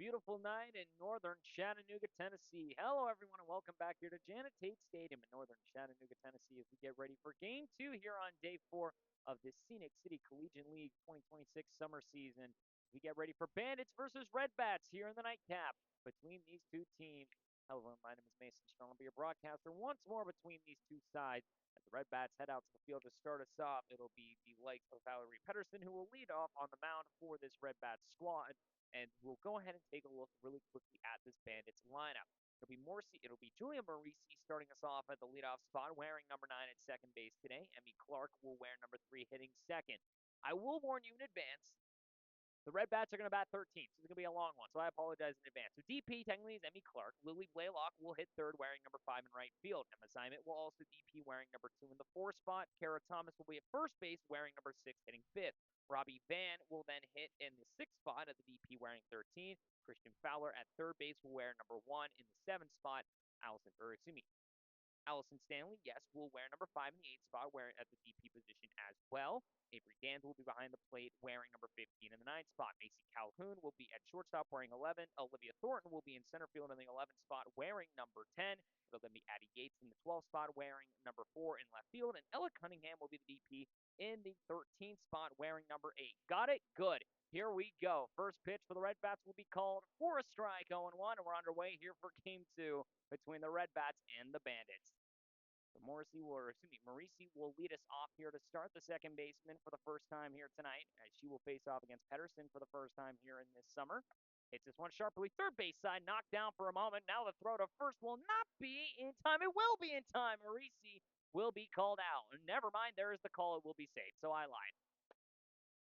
beautiful night in northern Chattanooga, Tennessee. Hello, everyone, and welcome back here to Janet Tate Stadium in northern Chattanooga, Tennessee, as we get ready for Game 2 here on Day 4 of the Scenic City Collegiate League 2026 summer season. We get ready for Bandits versus Red Bats here in the nightcap between these two teams. Hello, my name is Mason Strong. I'll be your broadcaster once more between these two sides. As the Red Bats head out to the field to start us off, it'll be the likes of Valerie Pedersen who will lead off on the mound for this Red Bats squad. And we'll go ahead and take a look really quickly at this Bandits lineup. It'll be Julia Marisi starting us off at the leadoff spot, wearing number 9 at second base today. Emmy Clark will wear number 3, hitting second. I will warn you in advance, the Red Bats are going to bat 13, so it's going to be a long one, so I apologize in advance. So DP technically is Emmy Clark. Lily Blaylock will hit third, wearing number 5 in right field. Emma Simon will also DP, wearing number 2 in the 4 spot. Kara Thomas will be at first base, wearing number 6, hitting fifth. Robbie Van will then hit in the 6th spot at the DP, wearing 13. Christian Fowler at third base will wear number 1 in the 7th spot. Allison Stanley, yes, will wear number 5 in the 8th spot, wearing at the DP position as well. Avery Gans will be behind the plate, wearing number 15 in the 9th spot. Macy Calhoun will be at shortstop, wearing 11. Olivia Thornton will be in center field in the 11th spot, wearing number 10. It'll then be Addie Yates in the 12th spot, wearing number 4 in left field. And Ella Cunningham will be the DP in the 13th spot, wearing number 8. Got it? Good. Here we go. First pitch for the Red Bats will be called for a strike, 0-1, and we're underway here for Game 2 between the Red Bats and the Bandits. So Marisi will lead us off here to start, the second baseman for the first time here tonight, as she will face off against Pedersen for the first time here in this summer. Hits this one sharply, third base side, knocked down for a moment. Now the throw to first will not be in time. It will be in time. Marisi will be called out. Never mind, there is the call. It will be safe. So I lied.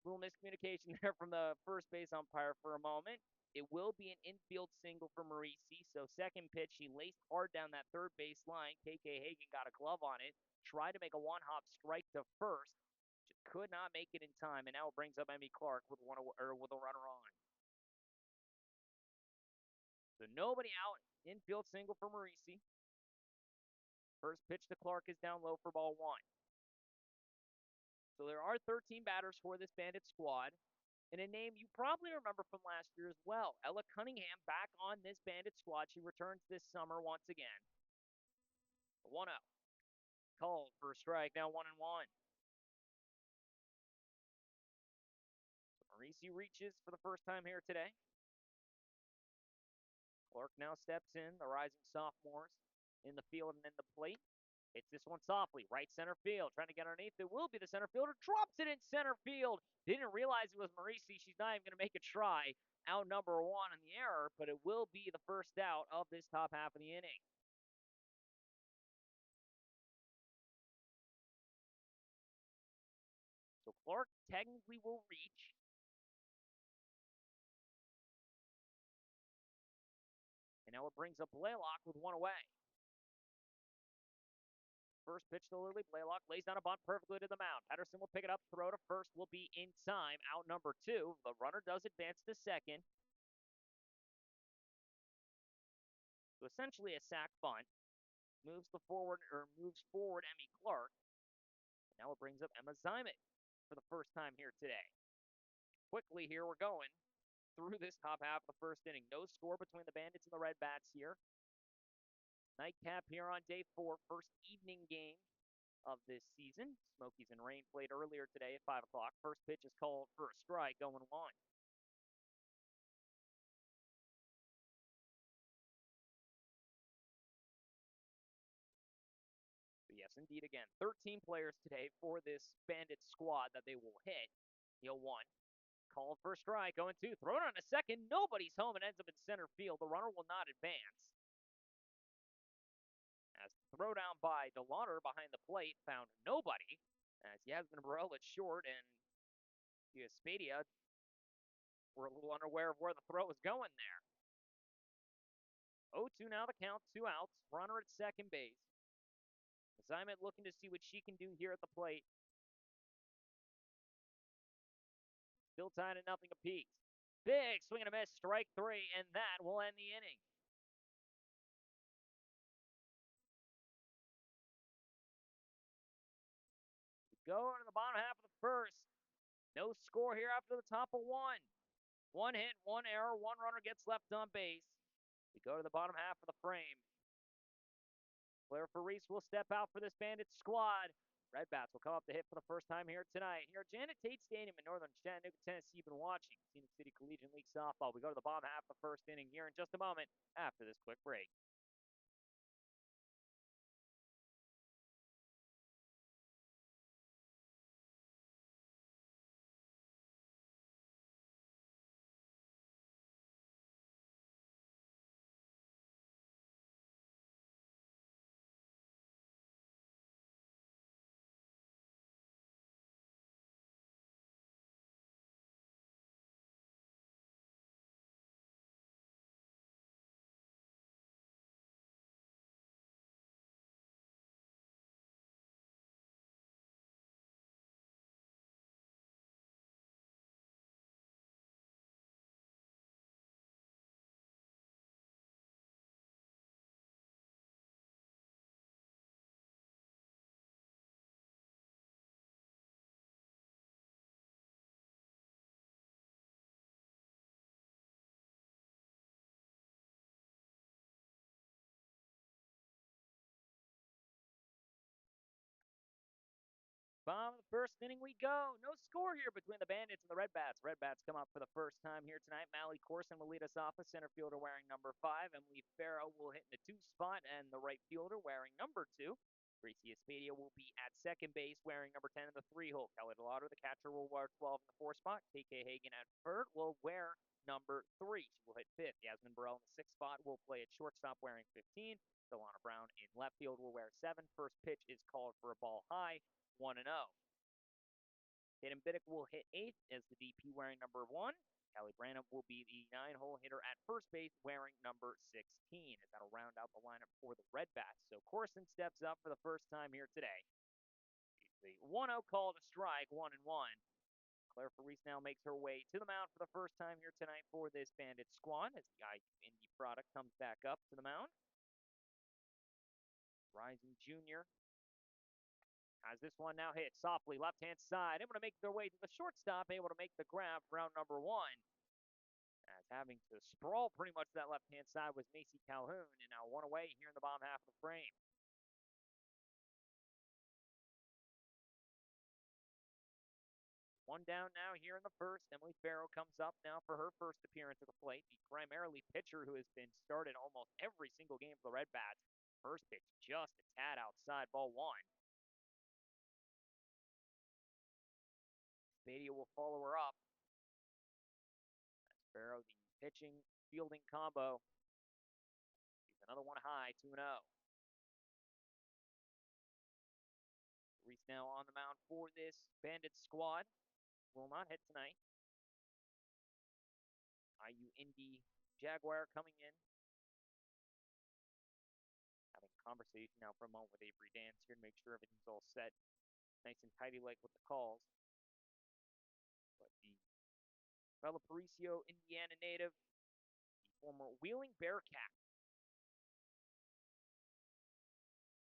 Little miscommunication there from the first base umpire for a moment. It will be an infield single for Marisi. So second pitch, she laced hard down that third base line. KK Hagan got a glove on it, tried to make a one-hop strike to first, just could not make it in time, and now it brings up Emmy Clark with a runner on. So nobody out, infield single for Marisi. First pitch to Clark is down low for ball 1. So there are 13 batters for this Bandit squad. And a name you probably remember from last year as well. Ella Cunningham back on this Bandit squad. She returns this summer once again. 1-0. Called for a strike, now 1-1. So Marisi reaches for the first time here today. Clark now steps in, the rising sophomores in the field and in the plate. Hits this one softly, right center field, trying to get underneath. It will be the center fielder, drops it in center field. Didn't realize it was Marisi. She's not even going to make a try. Out number 1 on the error, but it will be the first out of this top half of the inning. So Clark technically will reach. And now it brings up Blaylock with 1 away. First pitch to Lily Blaylock, lays down a bunt perfectly to the mound. Pedersen will pick it up, throw to first will be in time. Out number 2. The runner does advance to second. So essentially a sac bunt. Moves forward Emmy Clark. And now it brings up Emma Zimet for the first time here today. Quickly here we're going through this top half of the first inning. No score between the Bandits and the Red Bats here. Nightcap here on day 4, first evening game of this season. Smokies and Rain played earlier today at 5 o'clock. First pitch is called for a strike, 0-1. Yes, indeed, again, 13 players today for this Bandit squad that they will hit. 0-1. Called for a strike, 0-2. Thrown on a second. Nobody's home. It ends up in center field. The runner will not advance. As the throw down by DeLauder behind the plate found nobody. As Yasmin Burrell at short and Spadia were a little unaware of where the throw was going there. 0-2 now the count, 2 outs. Runner at second base. Zimet looking to see what she can do here at the plate. Still tied at 0 apiece. Big swing and a miss, strike 3, and that will end the inning. We go into the bottom half of the first. No score here after the top of 1. One hit, one error, one runner gets left on base. We go to the bottom half of the frame. Claire Farice will step out for this Bandits squad. Red Bats will come up to hit for the first time here tonight. Here at Janet Tate Stadium in northern Chattanooga, Tennessee. You've been watching Scenic City Collegiate League Softball. We go to the bottom half of the first inning here in just a moment after this quick break. Bottom of the first inning we go. No score here between the Bandits and the Red Bats. Red Bats come up for the first time here tonight. Mally Corson will lead us off, a center fielder wearing number 5. Emily Farrow will hit in the 2 spot, and the right fielder wearing number 2. Gracie Espedia will be at second base wearing number 10 in the 3 hole. Kelly DeLauder, the catcher, will wear 12 in the 4 spot. KK Hagan at third will wear number 3. She will hit fifth. Yasmin Burrell in the 6 spot will play at shortstop wearing 15. Delana Brown in left field will wear 7. First pitch is called for a ball high, 1-0. Tatum Biddick will hit 8th as the DP wearing number 1. Callie Branham will be the 9-hole hitter at first base wearing number 16. And that'll round out the lineup for the Red Bats. So Corson steps up for the first time here today. The 1-0 call to strike, 1-1. Claire Farice now makes her way to the mound for the first time here tonight for this Bandit squad as the IU Indy product comes back up to the mound. Rising junior has this one now hit softly, left-hand side, able to make their way to the shortstop, able to make the grab for round number 1. As having to sprawl pretty much that left-hand side was Macy Calhoun, and now 1 away here in the bottom half of the frame. One down now here in the first. Emily Farrow comes up now for her first appearance at the plate. The primarily pitcher who has been started almost every single game for the Red Bats. First pitch just a tad outside, ball 1. Spadia will follow her up. That's Farrow, the pitching fielding combo. She's another one high, 2-0. Reese now on the mound for this Bandit squad. Will not hit tonight. IU Indy Jaguar coming in. Having a conversation now for a moment with Avery Dance here to make sure everything's all set. Nice and tidy like with the calls. But the Valparaiso, Indiana native, the former Wheeling Bearcat.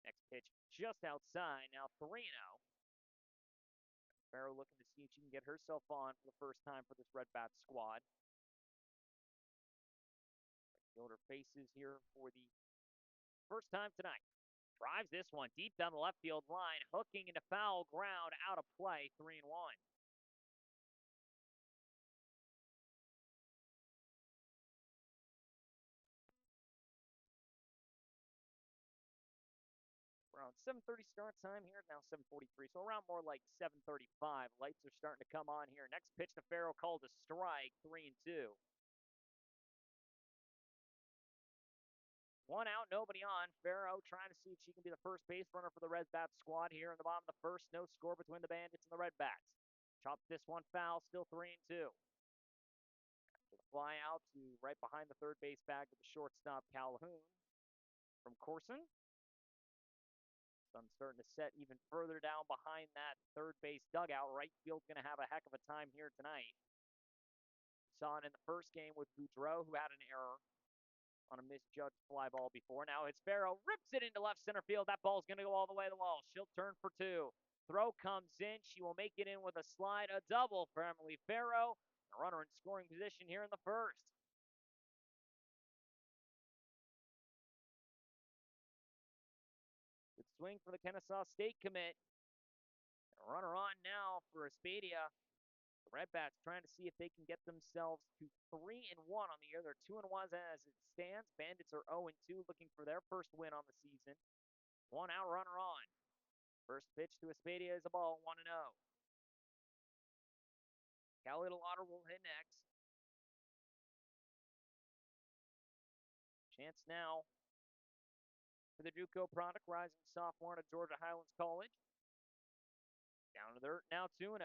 Next pitch just outside, now 3-0. Farrow looking to see if she can get herself on for the first time for this Red Bat squad. Fielder faces here for the first time tonight. Drives this one deep down the left field line, hooking into foul ground, out of play, 3-1. Around 7:30 start time here, now 7:43, so around more like 7:35. Lights are starting to come on here. Next pitch to Farrow, called a strike, 3-2. 1 out, nobody on. Farrow trying to see if she can be the first base runner for the Red Bats squad here in the bottom of the first. No score between the Bandits and the Red Bats. Chops this one foul, still 3-2. After the fly out to right behind the third base bag to the shortstop, Calhoun from Corson. Sun's starting to set even further down behind that third base dugout. Right field's going to have a heck of a time here tonight. We saw it in the first game with Boudreau, who had an error on a misjudged fly ball before. Now it's Farrow, rips it into left center field. That ball's going to go all the way to the wall. She'll turn for 2. Throw comes in. She will make it in with a slide, a double for Emily Farrow. A runner in scoring position here in the first. Good swing for the Kennesaw State commit. A runner on now for Espadia. The Red Bats trying to see if they can get themselves to 3-1 on the year. They're 2-1 as it stands. Bandits are 0-2, looking for their first win on the season. 1 out, runner on. First pitch to Espadia is a ball, 1-0. Callie DeLauder will hit next. Chance now for the JUCO product, rising sophomore at Georgia Highlands College. Down to the dirt, now 2-0.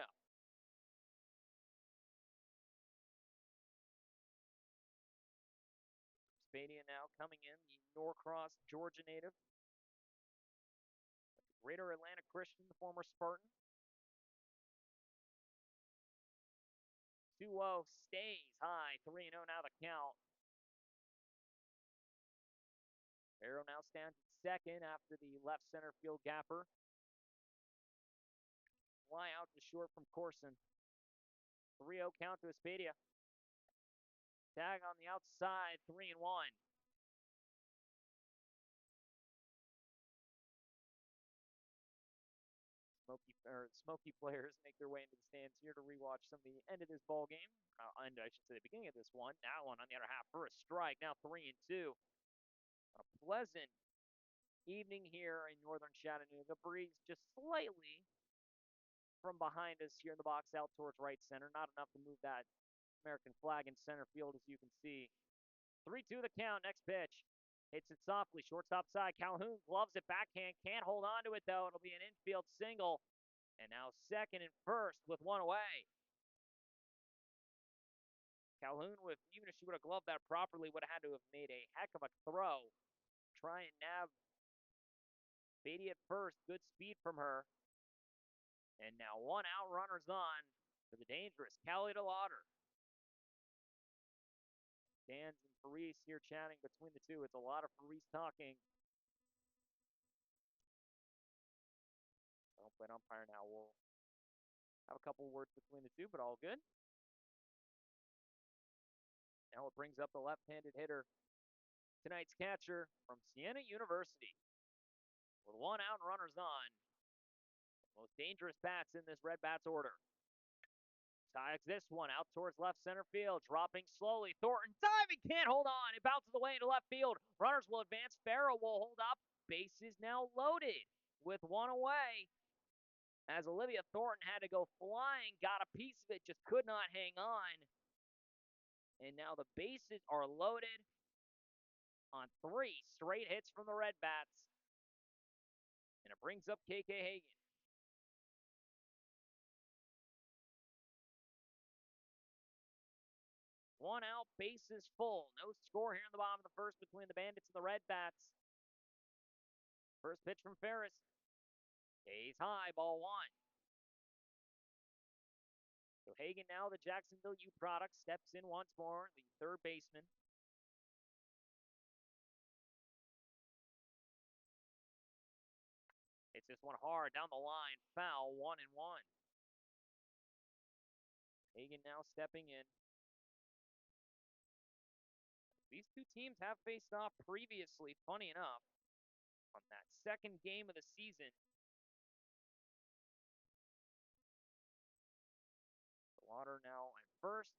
Espadia now coming in, the Norcross, Georgia native. Greater Atlanta Christian, the former Spartan. 2-0 stays high, 3-0 now the count. Arrow now stands at second after the left center field gapper. Fly out to short from Corson. 3-0 count to Espadia. Tag on the outside, 3-1. Smoky players make their way into the stands here to rewatch some of the end of this ball game. And I should say the beginning of this one. That one on the other half for a strike. Now 3-2. A pleasant evening here in northern Chattanooga. Breeze just slightly from behind us here in the box out towards right center. Not enough to move that American flag in center field, as you can see. 3-2 the count. Next pitch. Hits it softly. Shortstop side. Calhoun gloves it backhand. Can't hold on to it, though. It'll be an infield single. And now second and first with one away. Calhoun, even if she would have gloved that properly, would have had to have made a heck of a throw. Try and nab Beatty at first. Good speed from her. And now 1 out, runners on for the dangerous Callie DeLauder. Dan's and Faris here chatting between the two. It's a lot of Faris talking. Home plate umpire now will have a couple words between the two, but all good. Now it brings up the left-handed hitter, tonight's catcher from Siena University. With 1 out and runners on. The most dangerous bats in this Red Bats order. Tags this one out towards left center field, dropping slowly. Thornton diving, can't hold on. It bounces away into left field. Runners will advance. Farrow will hold up. Bases now loaded with 1 away. As Olivia Thornton had to go flying, got a piece of it, just could not hang on. And now the bases are loaded on 3 straight hits from the Red Bats. And it brings up KK Hagan. One out, bases full. No score here in the bottom of the first between the Bandits and the Red Bats. First pitch from Ferris. Stays high, ball 1. So Hagan now, the Jacksonville U product, steps in once more, the third baseman. Hits this one hard down the line, foul, 1-1. Hagan now stepping in. These two teams have faced off previously, funny enough, on that second game of the season. DeLauder now at first.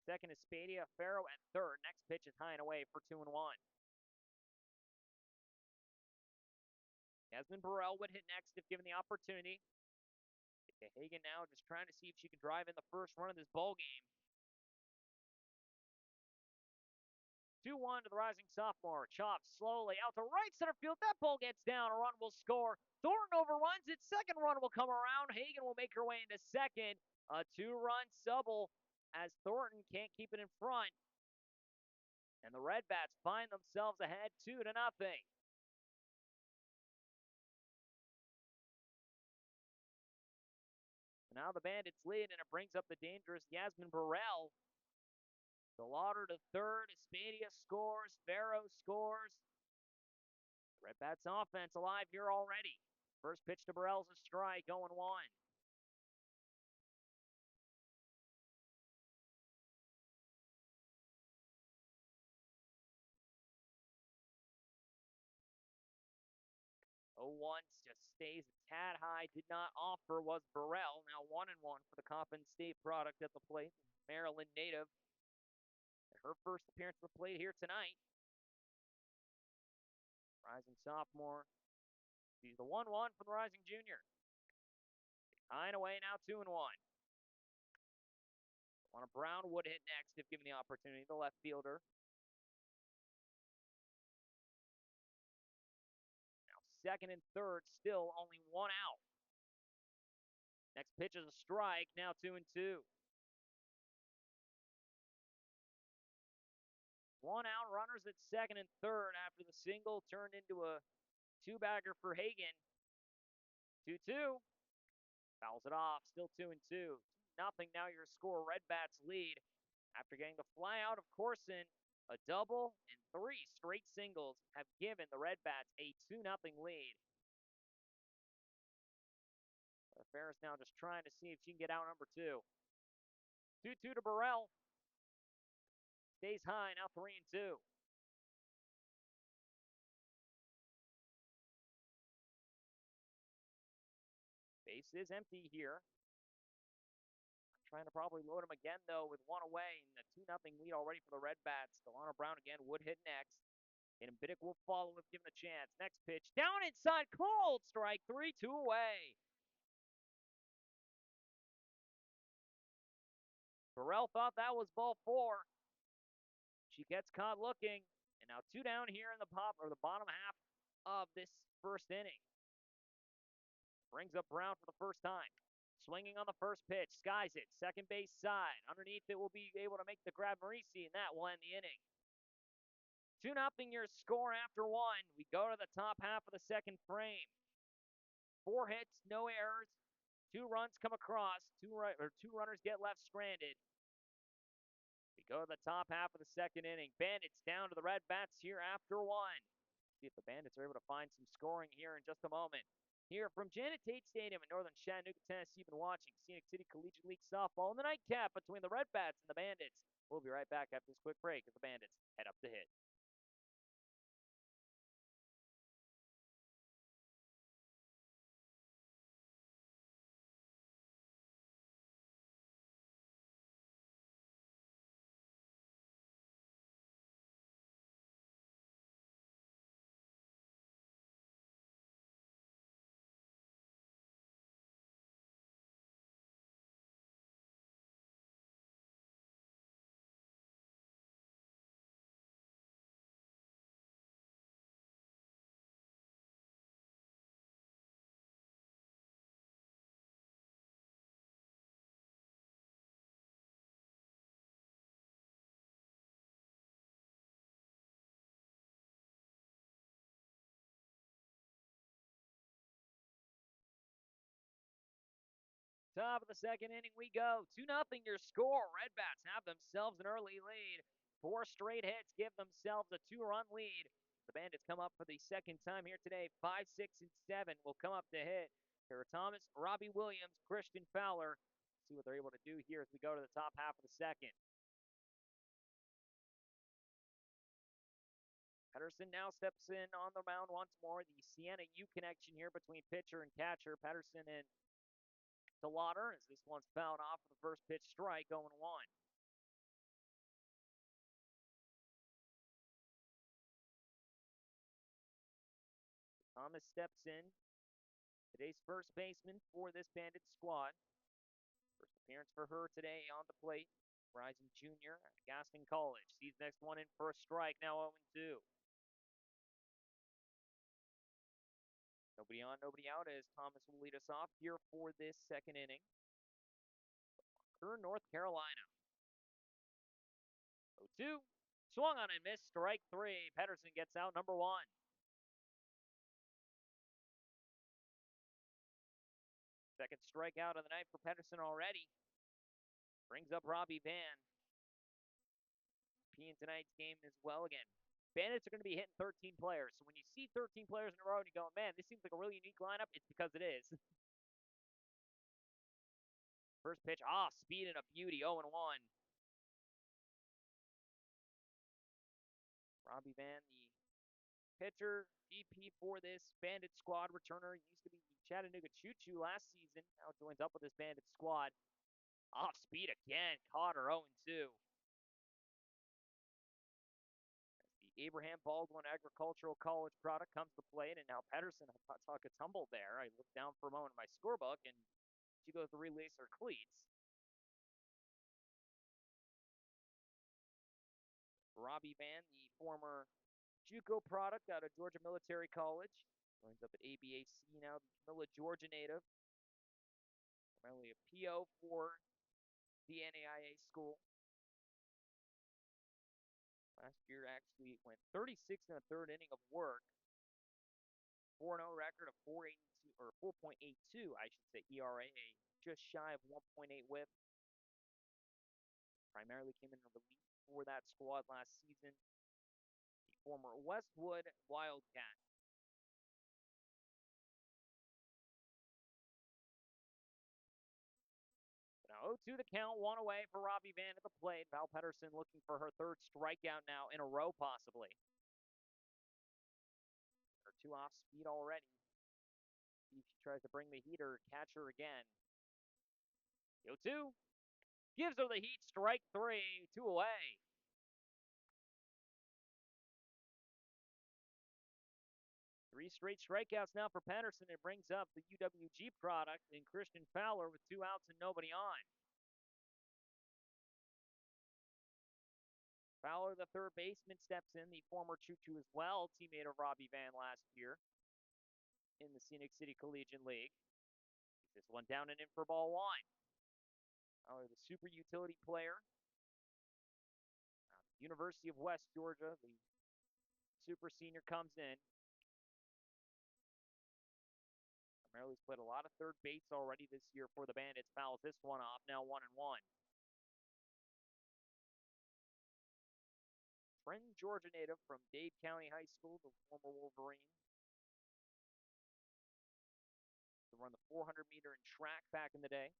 Second is Spadia. Farrow at third. Next pitch is high and away for 2-1. Yasmin Burrell would hit next if given the opportunity. Hagan now just trying to see if she can drive in the first run of this ball game. 2-1 to the rising sophomore. Chops slowly out to right center field. That ball gets down. A run will score. Thornton overruns it. Second run will come around. Hagan will make her way into second. A 2-run subble as Thornton can't keep it in front. And the Red Bats find themselves ahead 2-0. Now the Bandits lead, and it brings up the dangerous Yasmin Burrell. DeLauder to third. Espadia scores. Farrow scores. The Red Bats offense alive here already. First pitch to Burrell's a strike, 0-1. 0-1 just stays a tad high. Did not offer was Burrell. Now 1-1 for the Coppin State product at the plate. Maryland native. Her first appearance at the plate here tonight. Rising sophomore. She's the 1-1 for the rising junior. Tying away now 2-1. Alana Brown would hit next if given the opportunity, the left fielder. Now second and third, still only one out. Next pitch is a strike, now 2-2. One out, runners at second and third after the single turned into a two-bagger for Hagan. 2-2. Fouls it off, still 2-2. Nothing, now your score, Red Bats lead. After getting the fly out of Corson, a double and 3 straight singles have given the Red Bats a 2-0 lead. Ferris now just trying to see if she can get out number 2. 2-2 to Burrell. Stays high, now 3-2. Base is empty here. I'm trying to probably load him again, though, with one away and a 2-0 lead already for the Red Bats. Delano Brown again would hit next. And Biddick will follow if given a chance. Next pitch, down inside, cold strike, 3-2 away. Burrell thought that was ball 4. She gets caught looking, and now 2 down here in the bottom half of this first inning. Brings up Brown for the first time. Swinging on the first pitch, skies it, second base side. Underneath it will be able to make the grab Marisi, and that will end the inning. 2-0 your score after 1. We go to the top half of the second frame. 4 hits, no errors. 2 runs come across. 2 runners get left stranded. We go to the top half of the second inning. Bandits down to the Red Bats here after 1. See if the Bandits are able to find some scoring here in just a moment. Here from Janet Tate Stadium in northern Chattanooga, Tennessee, you've been watching Scenic City Collegiate League Softball in the nightcap between the Red Bats and the Bandits. We'll be right back after this quick break as the Bandits head up the hit. Top of the second inning we go. 2-0 your score. Red Bats have themselves an early lead. 4 straight hits give themselves a 2-run lead. The Bandits come up for the second time here today. 5, 6, and 7 will come up to hit. Tara Thomas, Robbie Williams, Christian Fowler. See what they're able to do here as we go to the top half of the second. Pedersen now steps in on the mound once more. The Sienna U connection here between pitcher and catcher. Pedersen and DeLauder as this one's fouled off for the first pitch strike, 0-1. Thomas steps in, today's first baseman for this Bandit squad. First appearance for her today on the plate. Rising junior at Gaston College. Sees next one in for a strike, now 0-2. Nobody on, nobody out as Thomas will lead us off here for this second inning. North Carolina. 0-2. Swung on and missed, strike 3. Pedersen gets out number 1. Second strikeout of the night for Pedersen already. Brings up Robbie Van. P in tonight's game as well again. Bandits are going to be hitting 13 players. So when you see 13 players in a row and you go, man, this seems like a really unique lineup, it's because it is. First pitch, speed and a beauty, 0-1. Robbie Van, the pitcher, DP for this Bandit squad returner. Used to be the Chattanooga Choo-Choo last season. Now joins up with this Bandit squad. Off speed again. Caught her 0-2. As the Abraham Baldwin Agricultural College product comes to plate, and now Pedersen took a tumble there. I looked down for a moment in my scorebook, and she goes to release her cleats. Robbie Van, the former JUCO product out of Georgia Military College, joins up at ABAC now, the Camilla, Georgia native. Primarily a PO for the NAIA school. Last year actually went 36 in the third inning of work. 4-0 record of 4.82 or 4.82, I should say, ERA, just shy of 1.8 WHIP. Primarily came in relief for that squad last season. The former Westwood Wildcat. Now 0-2 the count, one away for Robbie Van at the plate. Val Pedersen looking for her third strikeout now in a row, possibly. Her 2 off speed already. See if she tries to bring the heater, catch her again. 0-2. Gives her the heat, strike 3, 2 away. Three straight strikeouts now for Pedersen. It brings up the UWG product in Christian Fowler with 2 outs and nobody on. Fowler, the third baseman, steps in, the former Choo-Choo as well, teammate of Robbie Van last year in the Scenic City Collegiate League. This one down and in for ball 1. Fowler, the super utility player. University of West Georgia, the super senior comes in. Primarily played a lot of third base already this year for the Bandits. Fouls this one off, now 1-1. Trenton, Georgia native from Dade County High School, the former Wolverine. To run the 400-meter in track back in the day.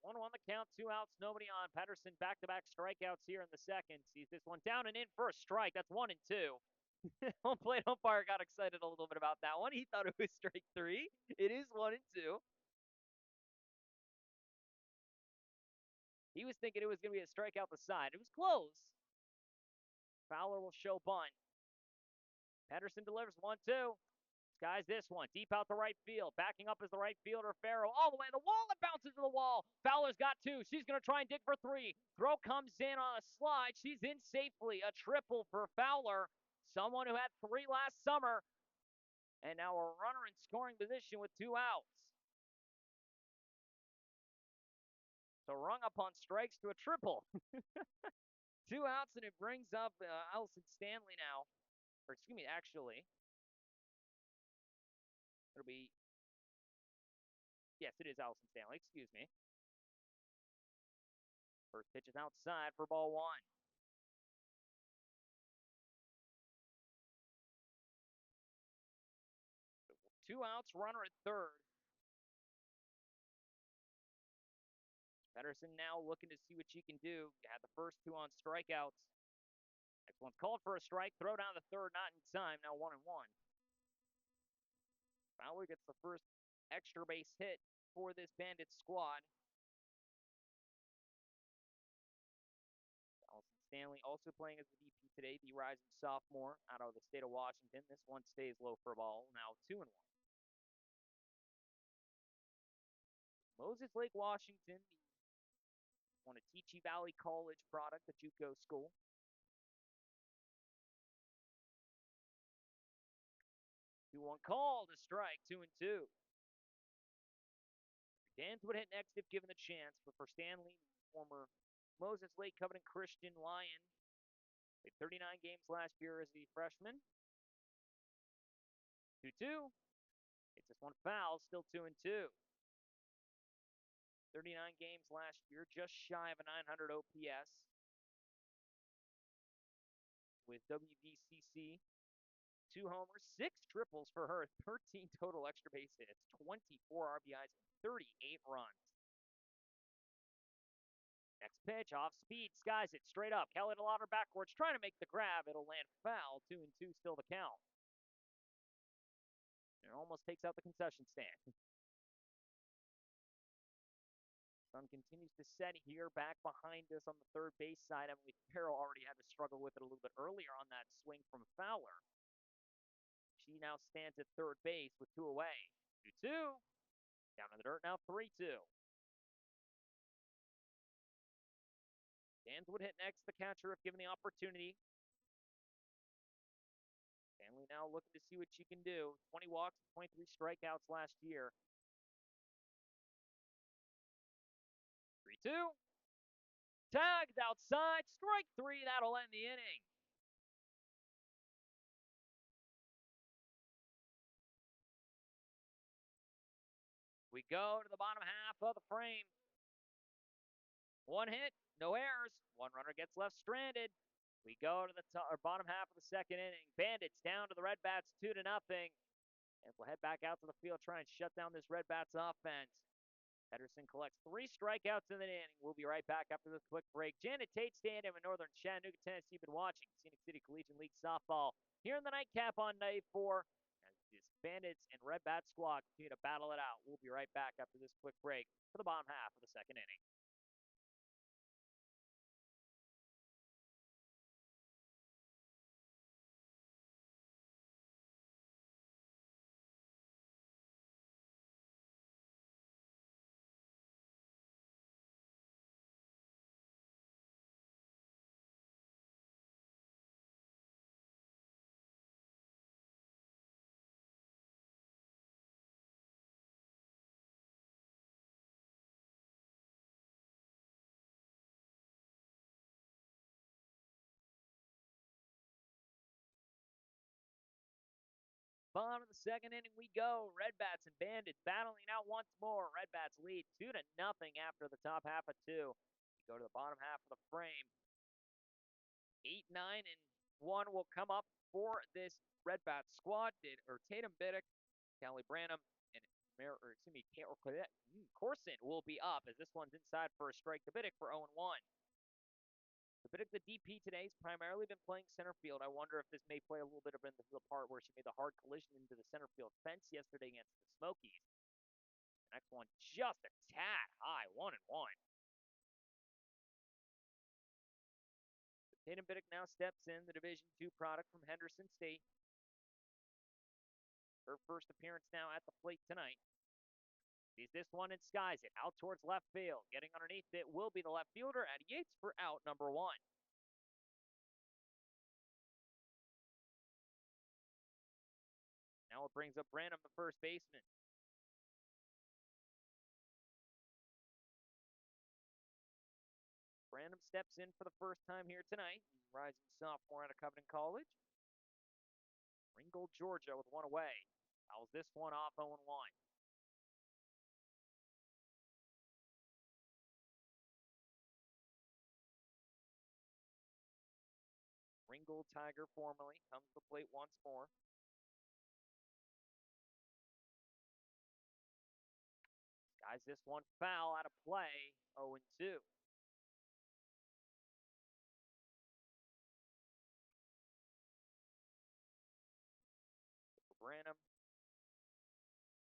One on the count, 2 outs, nobody on. Pedersen back-to-back strikeouts here in the second. Sees this one down and in for a strike. That's 1-2. Home plate umpire got excited a little bit about that one. He thought it was strike 3. It is 1-2. He was thinking it was going to be a strike out the side. It was close. Fowler will show bunt. Pedersen delivers 1-2. Skies this one, deep out the right field. Backing up is the right fielder, Farrow, all the way to the wall. It bounces to the wall. Fowler's got 2. She's going to try and dig for 3. Throw comes in on a slide. She's in safely. A triple for Fowler, someone who had 3 last summer. And now a runner in scoring position with 2 outs. So rung up on strikes to a triple. 2 outs, and it brings up Allison Stanley now. Or excuse me, actually. It'll be, yes, it is Allison Stanley, excuse me. First pitch is outside for ball 1. 2 outs, runner at third. Pedersen now looking to see what she can do. Had the first 2 on strikeouts. Next one's called for a strike. Throw down the third, not in time. Now 1-1. Fowler gets the first extra base hit for this Bandits squad. Allison Stanley also playing as the DP today, the rising sophomore out of the state of Washington. This one stays low for a ball. Now 2-1. Moses Lake, Washington, the Wanatichi Valley College product, the JUCO school. 2-1 call to strike, 2-2. Dans would hit next if given the chance, but for Stanley, former Moses Lake Covenant Christian Lion, played 39 games last year as a freshman. 2-2. It's this one foul, still 2-2. 39 games last year, just shy of a 900 OPS. With WVCC, 2 homers, 6 triples for her, 13 total extra base hits, 24 RBIs, and 38 runs. Next pitch, off speed, skies it straight up. Kelly DeLauder backwards, trying to make the grab. It'll land foul. 2-2 still the count. It almost takes out the concession stand. Sun continues to set here back behind us on the third base side. Emily Farrell already had to struggle with it a little bit earlier on that swing from Fowler. She now stands at third base with 2 away. 2-2. Down in the dirt now, 3-2. Dans would hit next, the catcher, if given the opportunity. Stanley now looking to see what she can do. 20 walks, 23 strikeouts last year. 3-2. Tagged outside, strike 3. That'll end the inning. We go to the bottom half of the frame. 1 hit, no errors. 1 runner gets left stranded. We go to the bottom half of the second inning. Bandits down to the Red Bats 2-0. And we'll head back out to the field, try and shut down this Red Bats offense. Pedersen collects 3 strikeouts in the inning. We'll be right back after this quick break. Janet Tate Stadium in northern Chattanooga, Tennessee. You've been watching Scenic City Collegiate League Softball here in the nightcap on day 4. As this Bandits and Red Bat squad continue to battle it out. We'll be right back after this quick break for the bottom half of the second inning. Bottom of the second inning we go. Red Bats and Bandits battling out once more. Red Bats lead 2-0 after the top half of 2. We go to the bottom half of the frame. 8, 9, and 1 will come up for this Red Bats squad. Tatum Biddick, Callie Branham, and Corson will be up as this one's inside for a strike to Biddick for 0-1. The Biddick, the DP today, has primarily been playing center field. I wonder if this may play a little bit of into the part where she made the hard collision into the center field fence yesterday against the Smokies. The next one just a tad high, 1-1. Tatum Biddick now steps in, the Division II product from Henderson State. Her first appearance now at the plate tonight. Sees this one and skies it out towards left field. Getting underneath it will be the left fielder at Yates for out number 1. Now it brings up Branham, the first baseman. Branham steps in for the first time here tonight. Rising sophomore out of Covenant College. Ringgold, Georgia with 1 away. Fouls this one off 0-1. Ringgold Tiger formerly comes to the plate once more. Guys, this one foul out of play, 0-2. Branham,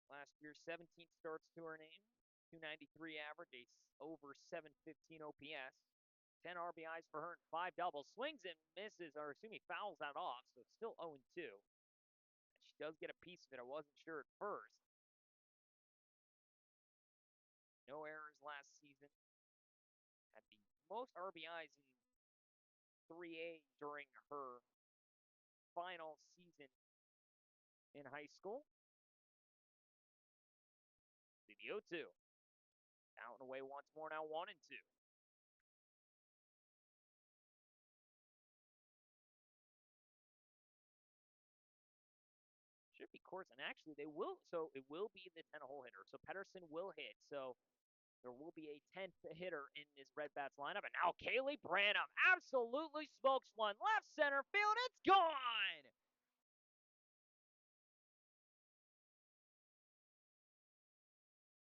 last year 17 starts to her name, 293 average, over 715 OPS, 10 RBIs for her and 5 doubles. Swings and misses, fouls that off, so it's still 0-2. And she does get a piece of it. I wasn't sure at first. No errors last season. Had the most RBIs in 3A during her final season in high school. The 0-2. Out and away once more, now 1-2. Should be Corson. Actually, they will. So it will be the 10-hole hitter. So Pedersen will hit. So there will be a 10th hitter in this Red Bats lineup. And now Kaylee Branham absolutely smokes one. Left center field. It's gone.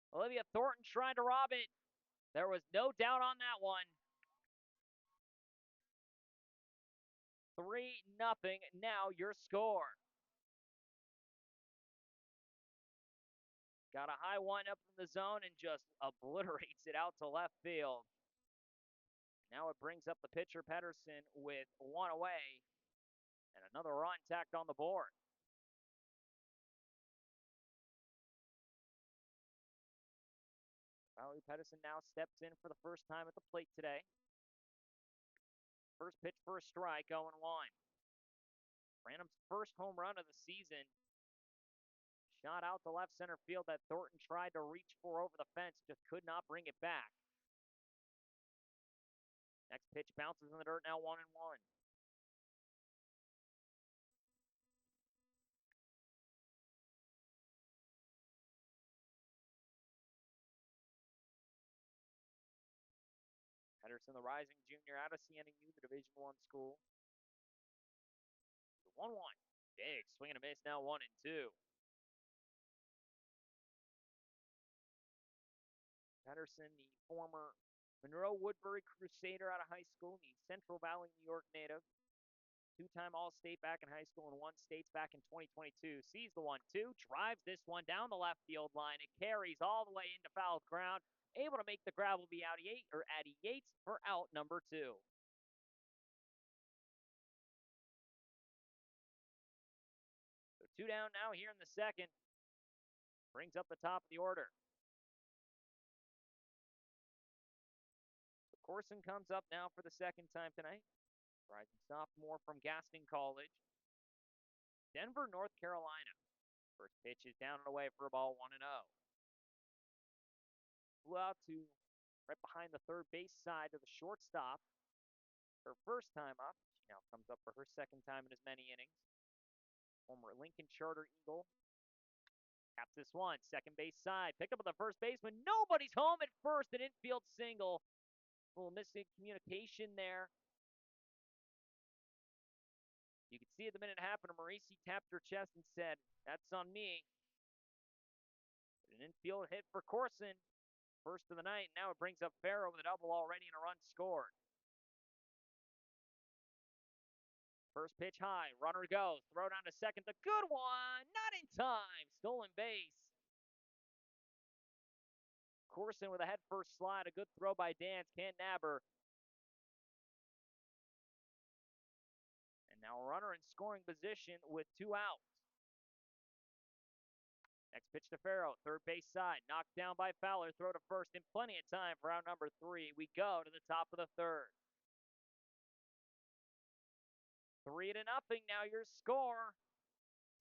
Olivia Thornton trying to rob it. There was no doubt on that one. 3-0. Now your score. Got a high one up in the zone and just obliterates it out to left field. Now it brings up the pitcher, Pedersen, with one away and another run tacked on the board. Valerie Pedersen now steps in for the first time at the plate today. First pitch for a strike, 0-1. Branham's first home run of the season. Shot out to left center field that Thornton tried to reach for over the fence, just could not bring it back. Next pitch bounces in the dirt, now 1-1. Pedersen, the rising junior out of CNU, the Division I school. 1-1. Big swing and a miss, now 1-2. Pedersen, the former Monroe Woodbury Crusader out of high school, the Central Valley, New York native. Two-time All-State back in high school and won states back in 2022. Sees the 1-2, drives this one down the left field line. It carries all the way into foul ground. Able to make the gravel be Addie Yates for out number 2. So 2 down now here in the second. Brings up the top of the order. Corson comes up now for the second time tonight. Rising sophomore from Gaston College. Denver, North Carolina. First pitch is down and away for a ball, 1-0. Flew out to right behind the third base side of the shortstop. Her first time up. She now comes up for her second time in as many innings. Former Lincoln Charter Eagle. Taps this one, second base side. Pick up at the first baseman. Nobody's home at first. An infield single. A little missing communication there. You could see at the minute it happened, Marisi tapped her chest and said, "That's on me." An infield hit for Corson. First of the night. Now it brings up Farrow with a double already and a run scored. First pitch high. Runner goes. Throw down to second. The good one. Not in time. Stolen base. Corson with a head first slide. A good throw by Dance. Can't nab her. And now a runner in scoring position with 2 outs. Next pitch to Farrow, third base side, knocked down by Fowler, throw to first in plenty of time for out number 3. We go to the top of the third. 3-0 now your score.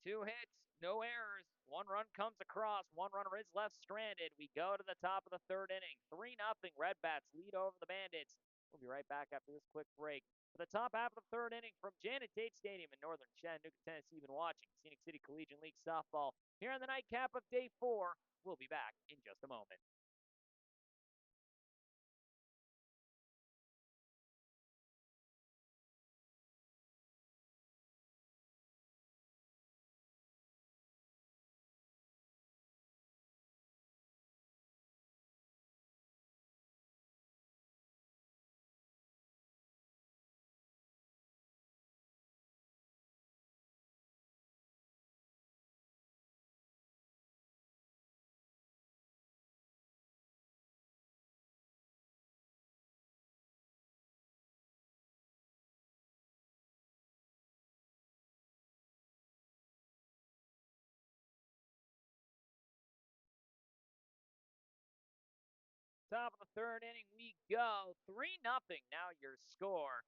2 hits, no errors. 1 run comes across, 1 runner is left stranded. We go to the top of the third inning. 3-0, Red Bats lead over the Bandits. We'll be right back after this quick break. For the top half of the third inning from Janet Tate Stadium in northern Chattanooga, Tennessee, been watching Scenic City Collegiate League softball here on the nightcap of day 4. We'll be back in just a moment. Top of the third inning, we go. 3-0 now your score.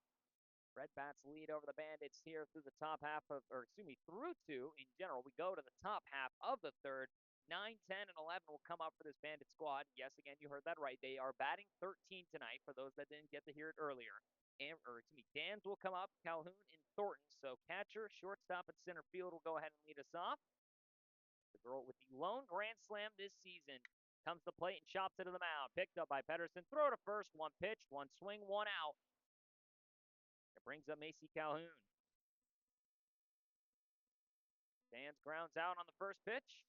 Red Bats lead over the Bandits here through the top half of, or excuse me, through 2 in general. We go to the top half of the third. 9, 10, and 11 will come up for this Bandit squad. Yes, again, you heard that right. They are batting 13 tonight for those that didn't get to hear it earlier. Dans will come up, Calhoun and Thornton. So catcher, shortstop, and center field will go ahead and lead us off. The girl with the lone grand slam this season comes to plate and chops it to the mound. Picked up by Pedersen. Throw to first. 1 pitch, 1 swing, 1 out. It brings up Macy Calhoun. Dans grounds out on the first pitch.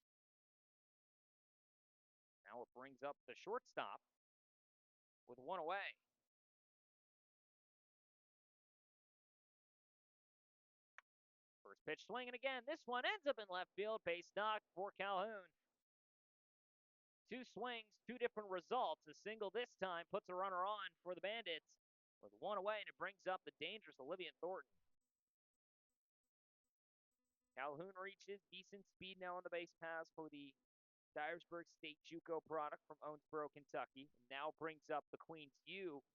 Now it brings up the shortstop with 1 away. pitch swinging again. This one ends up in left field. Base knock for Calhoun. 2 swings, 2 different results. A single this time puts a runner on for the Bandits with 1 away, and it brings up the dangerous Olivia Thornton. Calhoun reaches decent speed now on the base pass for the Dyersburg State JUCO product from Owensboro, Kentucky. And now brings up the Queens U,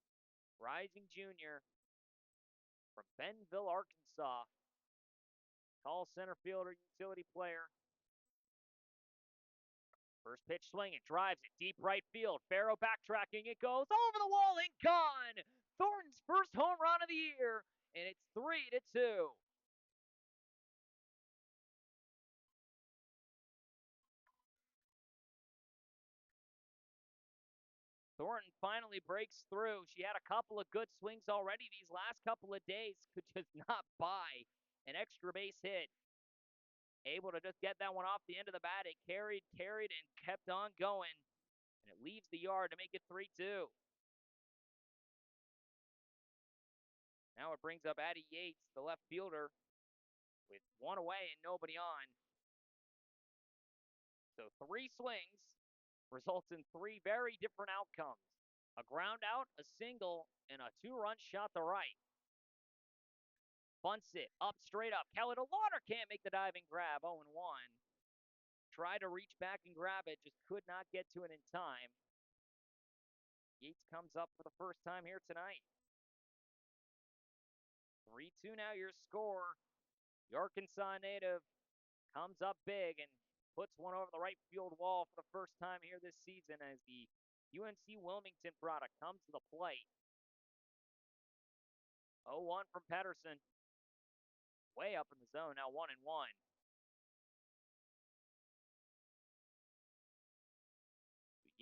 rising junior from Bentonville, Arkansas. Tall center fielder, utility player. First pitch swinging, drives it deep right field. Farrow backtracking, it goes over the wall and gone. Thornton's first home run of the year, and it's 3-2. Thornton finally breaks through. She had a couple of good swings already these last couple of days, could just not buy an extra base hit. Able to just get that one off the end of the bat. It carried, and kept on going. And it leaves the yard to make it 3-2. Now it brings up Addie Yates, the left fielder, with 1 away and nobody on. So 3 swings results in 3 very different outcomes. A ground out, a single, and a 2-run shot to right. Bunts it up straight up. Kelly DeLauder can't make the diving grab. 0-1. Tried to reach back and grab it, just could not get to it in time. Yates comes up for the first time here tonight. 3-2 now your score. The Arkansas native comes up big and puts one over the right field wall for the first time here this season as the UNC Wilmington product comes to the plate. 0-1 from Pedersen. Way up in the zone, now 1-1.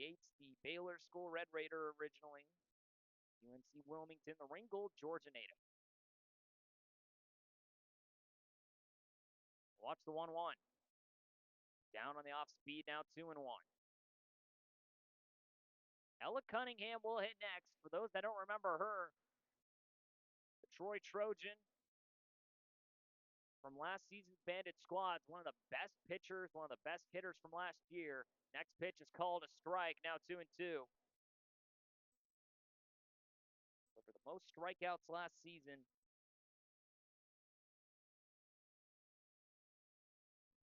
Yates, the Baylor School Red Raider originally. UNC Wilmington, the Ringgold, Georgia native. Watch the 1-1. Down on the off speed, now 2-1. Ella Cunningham will hit next. For those that don't remember her, the Troy Trojan from last season's Bandit squads, one of the best pitchers, one of the best hitters from last year. Next pitch is called a strike, now 2-2. But for the most strikeouts last season,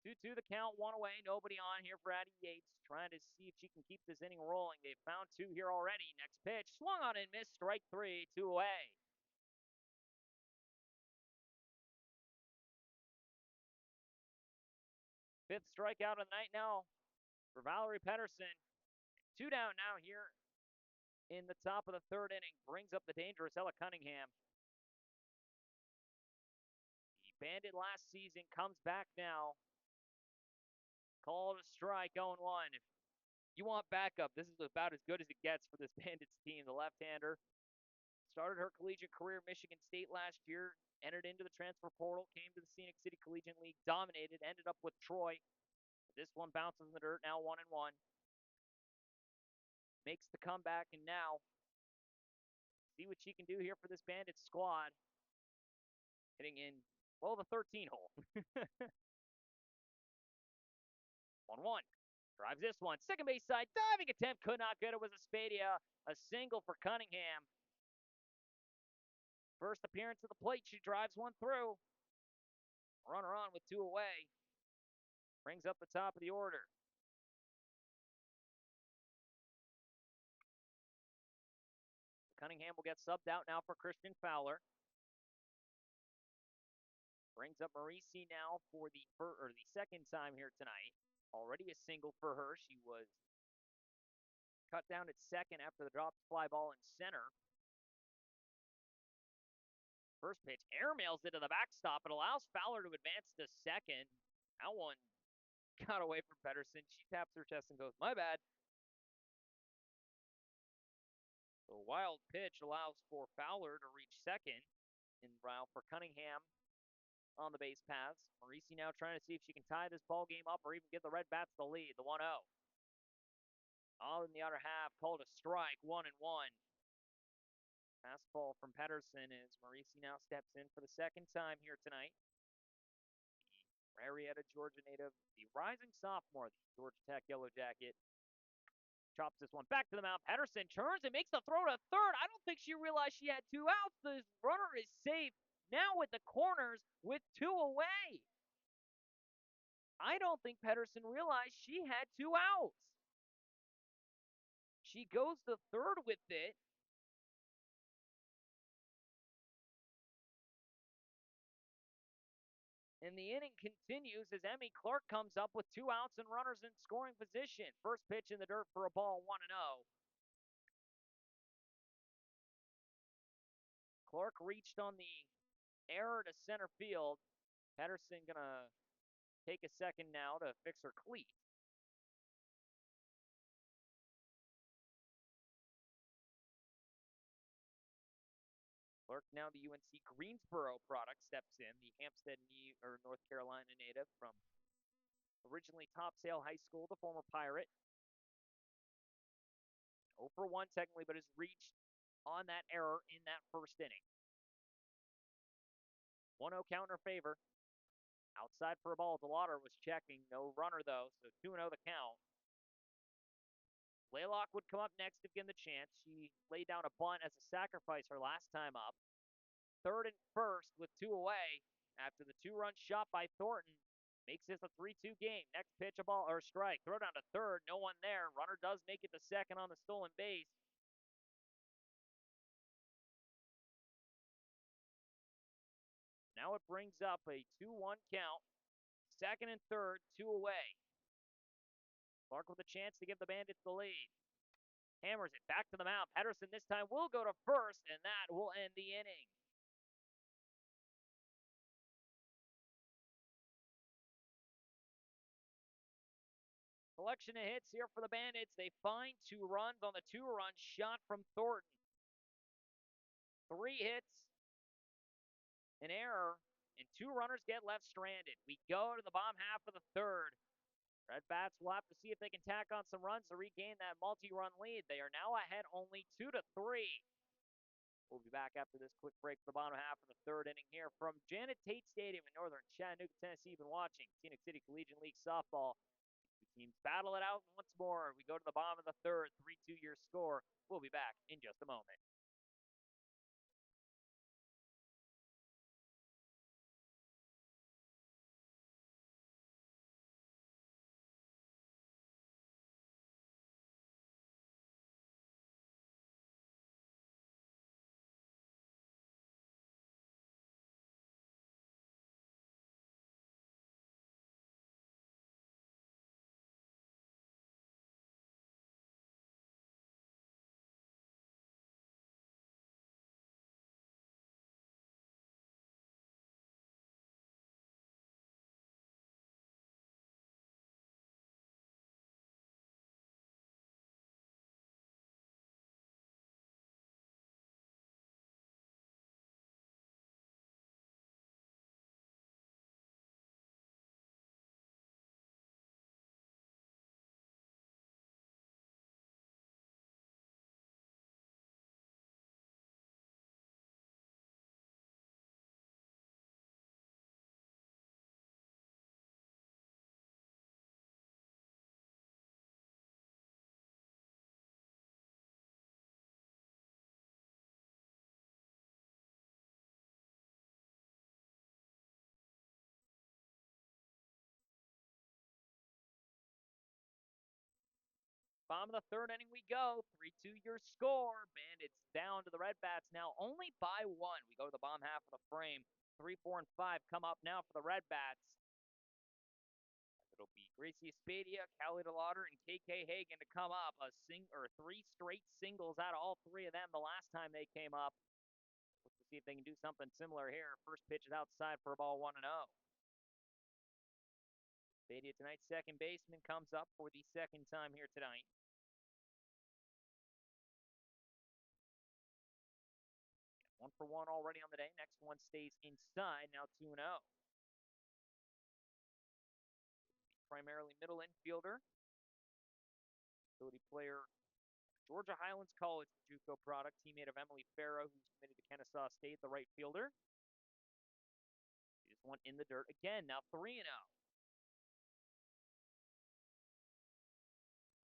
2-2 the count, 1 away, nobody on here for Addie Yates, trying to see if she can keep this inning rolling. They've found 2 here already. Next pitch, swung on and missed, strike 3, 2 away. Fifth strikeout of the night now for Valerie Pedersen. 2 down now here in the top of the 3rd inning. Brings up the dangerous Ella Cunningham. The Bandit last season comes back now. Called a strike, 0-1. If you want backup, this is about as good as it gets for this Bandits team. The left-hander started her collegiate career at Michigan State last year, entered into the transfer portal, came to the Scenic City Collegiate League, dominated, ended up with Troy. This one bounces in the dirt, now 1-1. Makes the comeback, and now see what she can do here for this Bandits squad. Hitting in, well, the 13 hole. 1-1. Drives this one. Second base side. Diving attempt. Could not get it. Was Aspadia. A single for Cunningham. First appearance of the plate. She drives one through. Runner on with 2 away. Brings up the top of the order. Cunningham will get subbed out now for Christian Fowler. Brings up Marisi now for the second time here tonight. Already a single for her. She was cut down at second after the dropped fly ball in center. First pitch, airmails into the backstop. It allows Fowler to advance to second. That one got away from Pedersen. She taps her chest and goes, my bad. The wild pitch allows for Fowler to reach second. And route for Cunningham on the base paths. Marisi now trying to see if she can tie this ball game up or even give the Red Bats the lead. The 1-0. All in the other half, called a strike, 1-1. Fastball from Pedersen as Marisi now steps in for the second time here tonight. Marietta, Georgia native, the rising sophomore, the Georgia Tech Yellow Jacket, chops this one back to the mound. Pedersen turns and makes the throw to third. I don't think she realized she had 2 outs. The runner is safe now with the corners with 2 away. I don't think Pedersen realized she had 2 outs. She goes to third with it. And the inning continues as Emmy Clark comes up with 2 outs and runners in scoring position. First pitch in the dirt for a ball, 1-0. Clark reached on the error to center field. Pedersen gonna take a second now to fix her cleat. Clark, now the UNC Greensboro product, steps in. The Hampstead, North Carolina native from originally Topsail High School, the former Pirate. 0 for 1 technically, but has reached on that error in that first inning. 1-0 count in her favor. Outside for a ball. DeLauder was checking. No runner, though, so 2-0 the count. Laylock would come up next if given the chance. She laid down a bunt as a sacrifice her last time up. Third and first with 2 away after the 2-run shot by Thornton. Makes this a 3-2 game. Next pitch, a ball or strike. Throw down to third. No one there. Runner does make it to second on the stolen base. Now it brings up a 2-1 count. Second and third, 2 away. Clark with a chance to give the Bandits the lead. Hammers it back to the mound. Pedersen this time will go to first, and that will end the inning. Collection of hits here for the Bandits. They find 2 runs on the 2-run shot from Thornton. 3 hits, an error, and 2 runners get left stranded. We go to the bottom half of the third. Red Bats will have to see if they can tack on some runs to regain that multi-run lead. They are now ahead only 2-3. We'll be back after this quick break for the bottom half of the third inning here from Janet Tate Stadium in northern Chattanooga, Tennessee. You've been watching Scenic City Collegiate League Softball. Two teams battle it out once more. We go to the bottom of the third, 3-2 your score. We'll be back in just a moment. Bottom of the third inning we go. 3-2 your score. Bandits down to the Red Bats now only by 1. We go to the bottom half of the frame. 3, 4, and 5 come up now for the Red Bats. It'll be Gracie Espadia, Callie DeLauder, and KK Hagan to come up. 3 straight singles out of all 3 of them the last time they came up. Let's see if they can do something similar here. First pitch is outside for a ball, 1-0. Espadia, tonight's second baseman, comes up for the second time here tonight. 1 for 1 already on the day. Next one stays inside. Now 2-0. Primarily middle infielder. Utility player, Georgia Highlands College, the JUCO product. Teammate of Emily Farrow, who's committed to Kennesaw State, the right fielder. She This one in the dirt again, now 3-0.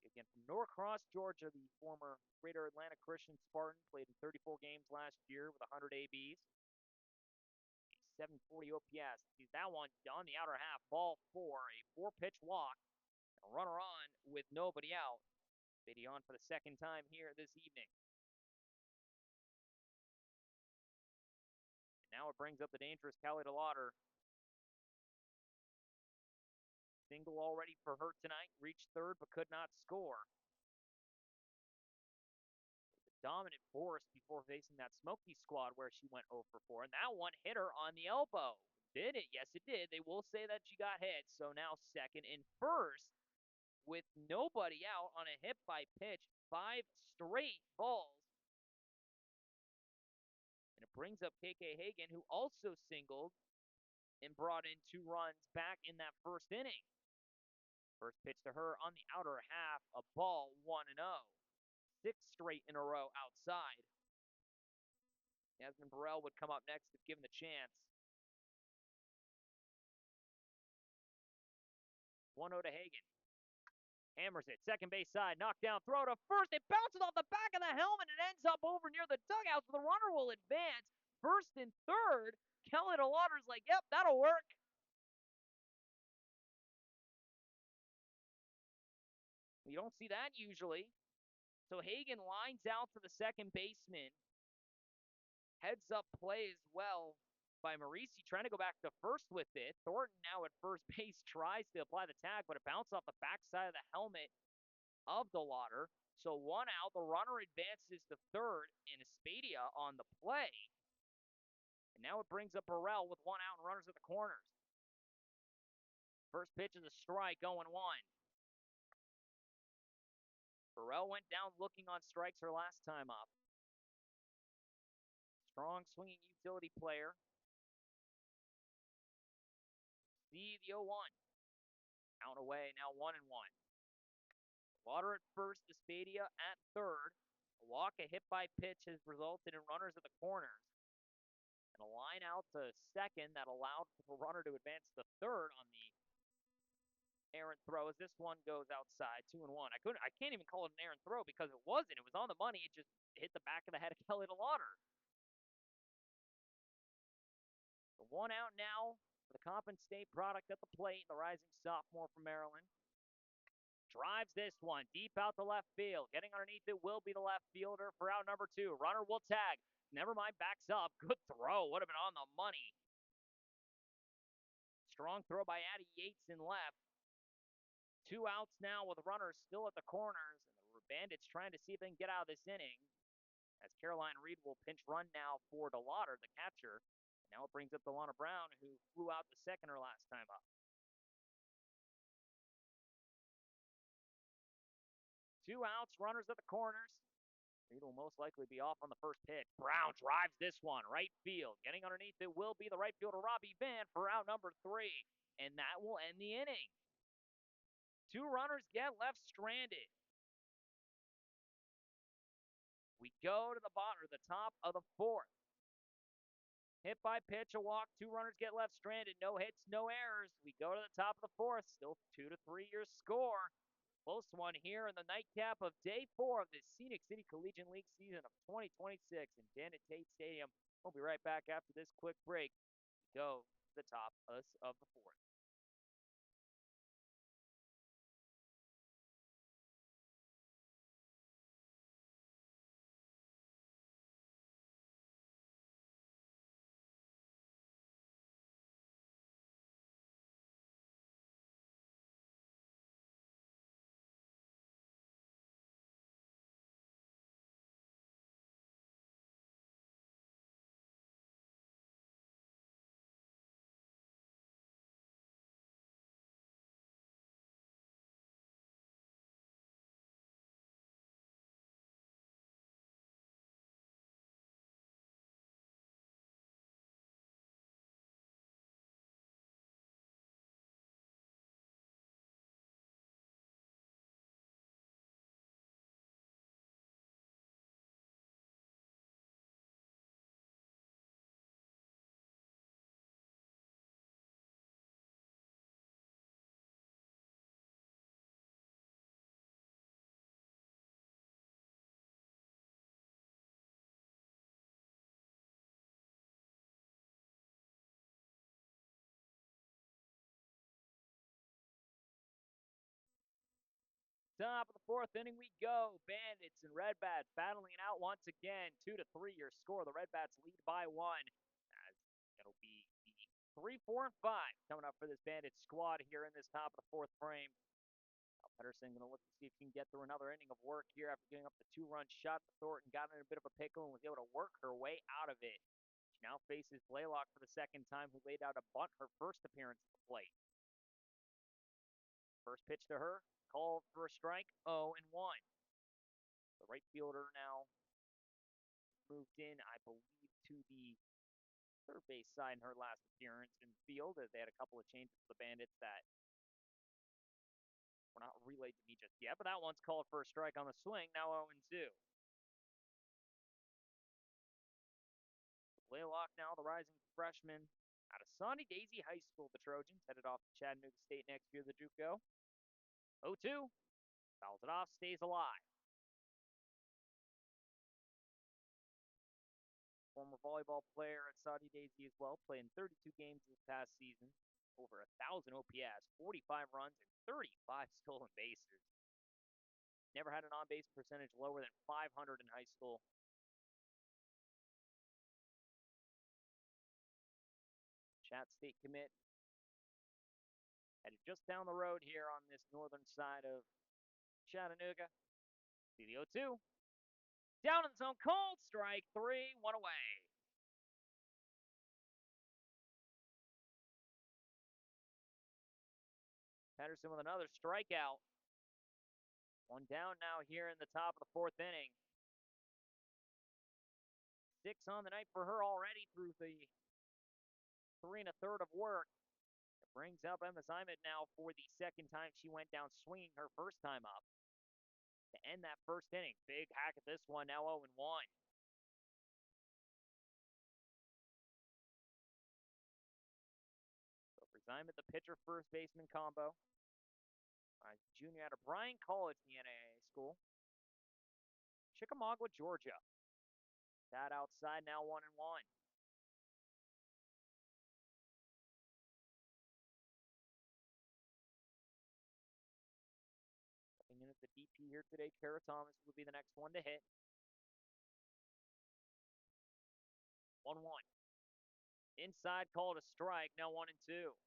Again, from Norcross, Georgia, the former Greater Atlanta Christian Spartan, played in 34 games last year with 100 ABs. A 740 OPS. He's that one on the outer half, ball 4, a 4-pitch walk, a runner on with nobody out. Biddy on for the second time here this evening. And now it brings up the dangerous Callie DeLauder. Single already for her tonight. Reached third but could not score. Dominant force before facing that Smoky squad where she went 0 for 4. And that one hit her on the elbow. Did it? Yes, it did. They will say that she got hit. So now second and first with nobody out on a hit by pitch. 5 straight balls. And it brings up KK Hagan, who also singled and brought in 2 runs back in that first inning. First pitch to her on the outer half, a ball 1-0. 6 straight in a row outside. Yasmin Burrell would come up next if given the chance. 1-0 to Hagan. Hammers it, second base side, knocked down, throw to first. It bounces off the back of the helmet and ends up over near the dugouts. The runner will advance. First and third. Kelly DeLauder's like, yep, that'll work. You don't see that usually. So Hagan lines out to the second baseman. Heads up play as well by Marisi, trying to go back to first with it. Thornton now at first base tries to apply the tag, but it bounced off the backside of the helmet of DeLauder. So 1 out, the runner advances to third, and Espadia on the play. And now it brings up Burrell with 1 out and runners at the corners. First pitch is a strike, 0-1. Burrell went down looking on strikes her last time up. Strong swinging utility player. See the 0-1. Out away, now 1-1. Lauder at first, Espadia at third. A walk, a hit by pitch has resulted in runners at the corners. And a line out to second that allowed for the runner to advance to third on the errant throw as this one goes outside, 2-1. I can't even call it an errant throw because it wasn't. It was on the money. It just hit the back of the head of Kelly DeLauder. The 1 out now for the Coppin State product at the plate, the rising sophomore from Maryland. Drives this one deep out to left field. Getting underneath it will be the left fielder for out number 2. Runner will tag. Never mind, backs up. Good throw. Would have been on the money. Strong throw by Addie Yates in left. 2 outs now with runners still at the corners. And the Bandits trying to see if they can get out of this inning. As Caroline Reed will pinch run now for DeLauder, the catcher. And now it brings up Delana Brown, who flew out the second her last time up. 2 outs, runners at the corners. Reed will most likely be off on the first pitch. Brown drives this one, right field. Getting underneath it will be the right fielder, Robbie Van, for out number 3. And that will end the inning. 2 runners get left stranded. We go to the bottom, or the top of the 4th. Hit by pitch, a walk, 2 runners get left stranded. No hits, no errors. We go to the top of the 4th. Still 2-3 your score. Close one here in the nightcap of day 4 of the Scenic City Collegiate League season of 2026 in Janet Tate Stadium. We'll be right back after this quick break. We go to the top of the 4th. Top of the fourth inning we go. Bandits and Red Bats battling it out once again. 2-3 your score. The Red Bats lead by 1. As it'll be the 3, 4, and 5 coming up for this Bandits squad here in this top of the fourth frame. Pedersen going to look to see if he can get through another inning of work here after giving up the 2-run shot. Thornton got in a bit of a pickle and was able to work her way out of it. She now faces Blaylock for the second time, who laid out a bunt her first appearance at the plate. First pitch to her, called for a strike, 0-1. The right fielder now moved in, I believe, to the third base side in her last appearance in the field, as they had a couple of changes for the Bandits that were not relayed to me just yet. But that one's called for a strike on the swing, now 0-2. Blaylock now, the rising freshman out of Sawney Daisy High School. The Trojans headed off to Chattanooga State next year, the JUCO. 0-2, fouls it off, stays alive. Former volleyball player at Saudi Daisy as well, playing 32 games this past season, over 1,000 OPS, 45 runs, and 35 stolen bases. Never had an on-base percentage lower than 500 in high school. Chat State commit. Headed just down the road here on this northern side of Chattanooga. See the 0-2. Down in the zone, called strike 3, 1 away. Pedersen with another strikeout. 1 down now here in the top of the fourth inning. 6 on the night for her already through the 3 1/3 of work. It brings up Emma Zimet now for the second time she went down swinging her first time up to end that first inning. Big hack at this one, now 0-1. So for Zimet, the pitcher first baseman combo. Junior out of Bryan College in the NAIA school. Chickamauga, Georgia. That outside, now 1-1. Stepping in as the DP here today, Kara Thomas will be the next one to hit. 1-1. Inside, called a strike, now 1-2.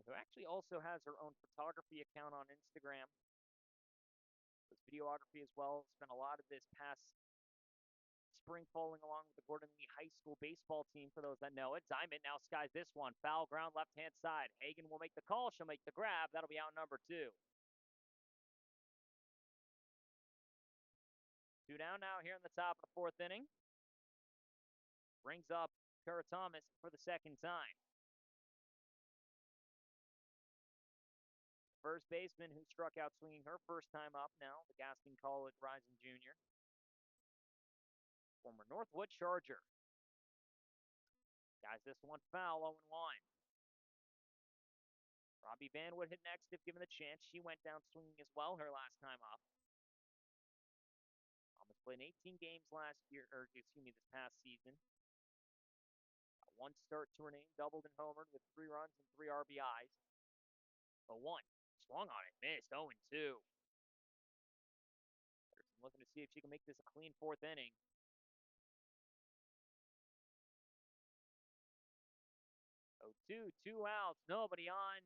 Who actually also has her own photography account on Instagram. Does videography as well. Spent a lot of this past spring following along with the Gordon Lee High School baseball team, for those that know it. Zimet now skies this one. Foul ground, left-hand side. Hagan will make the call. She'll make the grab. That'll be out number 2. 2 down now here in the top of the fourth inning. Brings up Kara Thomas for the second time. First baseman who struck out swinging her first time up now, the Gaston College rising junior. Former Northwood Charger. Guys, this one foul, 0-1. Robbie Vanwood hit next if given the chance. She went down swinging as well her last time up. Thomas played 18 games last year, or excuse me, this past season. Got 1 start to her name, doubled and homered with 3 runs and 3 RBIs. 0-1. Swung on it, missed, 0-2. Pedersen looking to see if she can make this a clean fourth inning. 0-2, 2 outs, nobody on.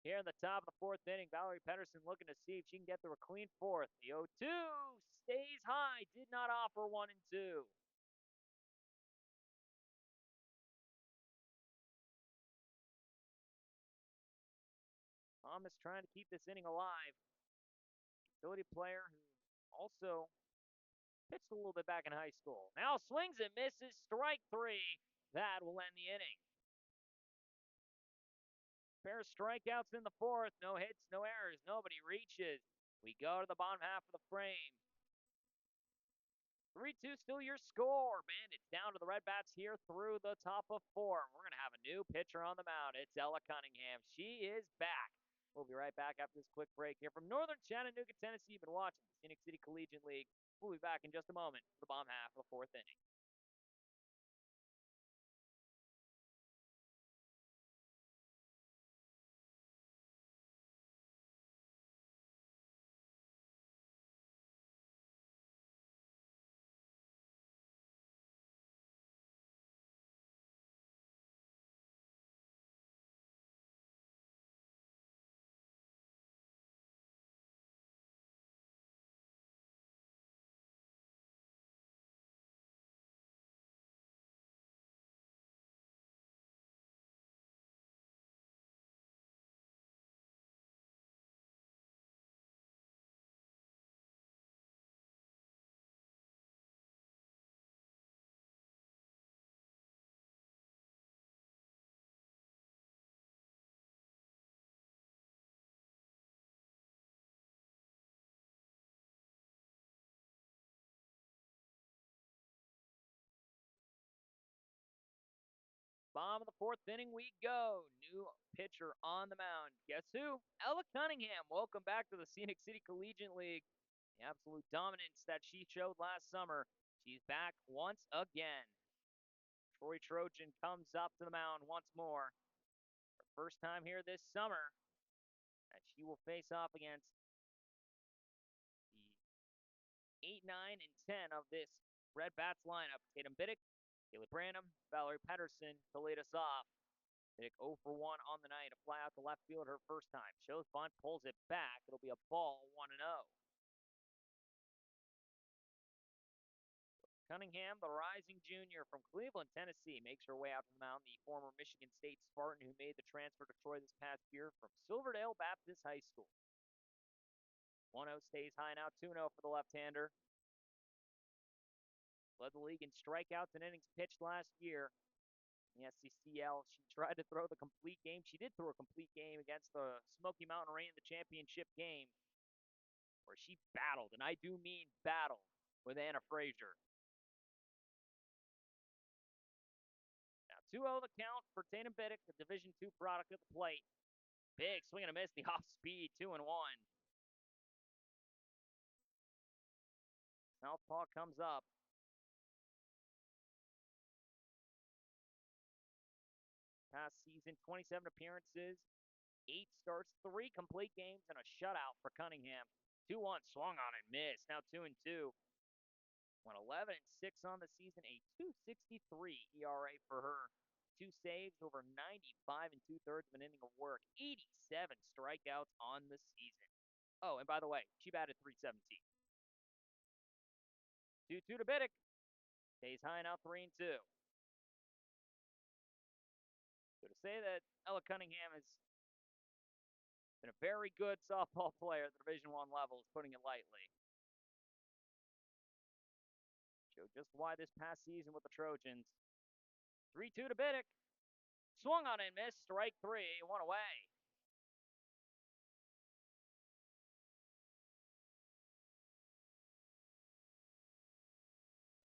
Here in the top of the fourth inning, Valerie Pedersen looking to see if she can get through a clean fourth. The 0-2 stays high, did not offer 1 and 2. Thomas trying to keep this inning alive. Utility player who also pitched a little bit back in high school. Now swings and misses, strike 3. That will end the inning. Pair of strikeouts in the fourth. No hits, no errors. Nobody reaches. We go to the bottom half of the frame. 3-2 still your score. Bandits down to the Red Bats here through the top of 4. We're going to have a new pitcher on the mound. It's Ella Cunningham. She is back. We'll be right back after this quick break here from Northern Chattanooga, Tennessee. You've been watching the Scenic City Collegiate League. We'll be back in just a moment for the bottom half of the fourth inning. Bottom of the fourth inning we go. New pitcher on the mound. Guess who? Ella Cunningham. Welcome back to the Scenic City Collegiate League. The absolute dominance that she showed last summer. She's back once again. Troy Trojan comes up to the mound once more. Her first time here this summer. And she will face off against the 8, 9, and 10 of this Red Bats lineup. Tatum Biddick, Kaylee Branham, Valerie Pedersen to lead us off. Biddick 0 for 1 on the night. A fly out to left field her first time. Shows bunt, pulls it back. It'll be a ball, 1-0. Cunningham, the rising junior from Cleveland, Tennessee, makes her way out to the mound. The former Michigan State Spartan who made the transfer to Troy this past year from Silverdale Baptist High School. 1-0 stays high now, 2-0 for the left-hander. Led the league in strikeouts and innings pitched last year. In the SCCL, she tried to throw the complete game. She did throw a complete game against the Smoky Mountain Rain in the championship game, where she battled, and I do mean battled, with Anna Frazier. Now 2-0 the count for Tatum Biddick, the Division II product at the plate. Big swing and a miss, the off speed, 2-1. Southpaw comes up. Past season, 27 appearances, 8 starts, 3 complete games, and a shutout for Cunningham. 2-1, swung on and missed. Now 2-2. Went 11-6 on the season, a 2.63 ERA for her. 2 saves, over 95 and 2/3 of an inning of work. 87 strikeouts on the season. Oh, and by the way, she batted .317. 2-2 to Biddick. Stays high now, 3-2. So to say that Ella Cunningham has been a very good softball player at the Division I level is putting it lightly. Showed just why this past season with the Trojans. 3-2 to Biddick. Swung on and missed. Strike 3. 1 away.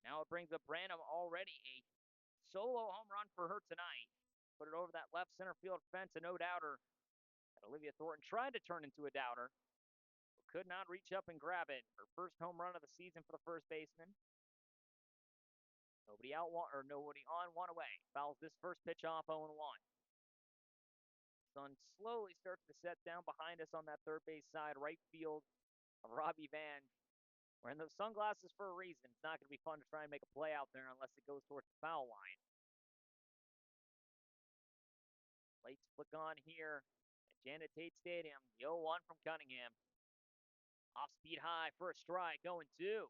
Now it brings up Branham, already a solo home run for her tonight. Put it over that left center field fence, a no-doubter. And Olivia Thornton tried to turn into a doubter, but could not reach up and grab it. Her first home run of the season for the first baseman. Nobody out, nobody on, 1 away. Fouls this first pitch off, 0-1. Sun slowly starts to set down behind us on that third base side, right field of Robbie Van. Wearing those sunglasses for a reason. It's not going to be fun to try and make a play out there unless it goes towards the foul line. Lights flick on here at Janet Tate Stadium. The 0-1 from Cunningham. Off speed high for a strike, 0-2.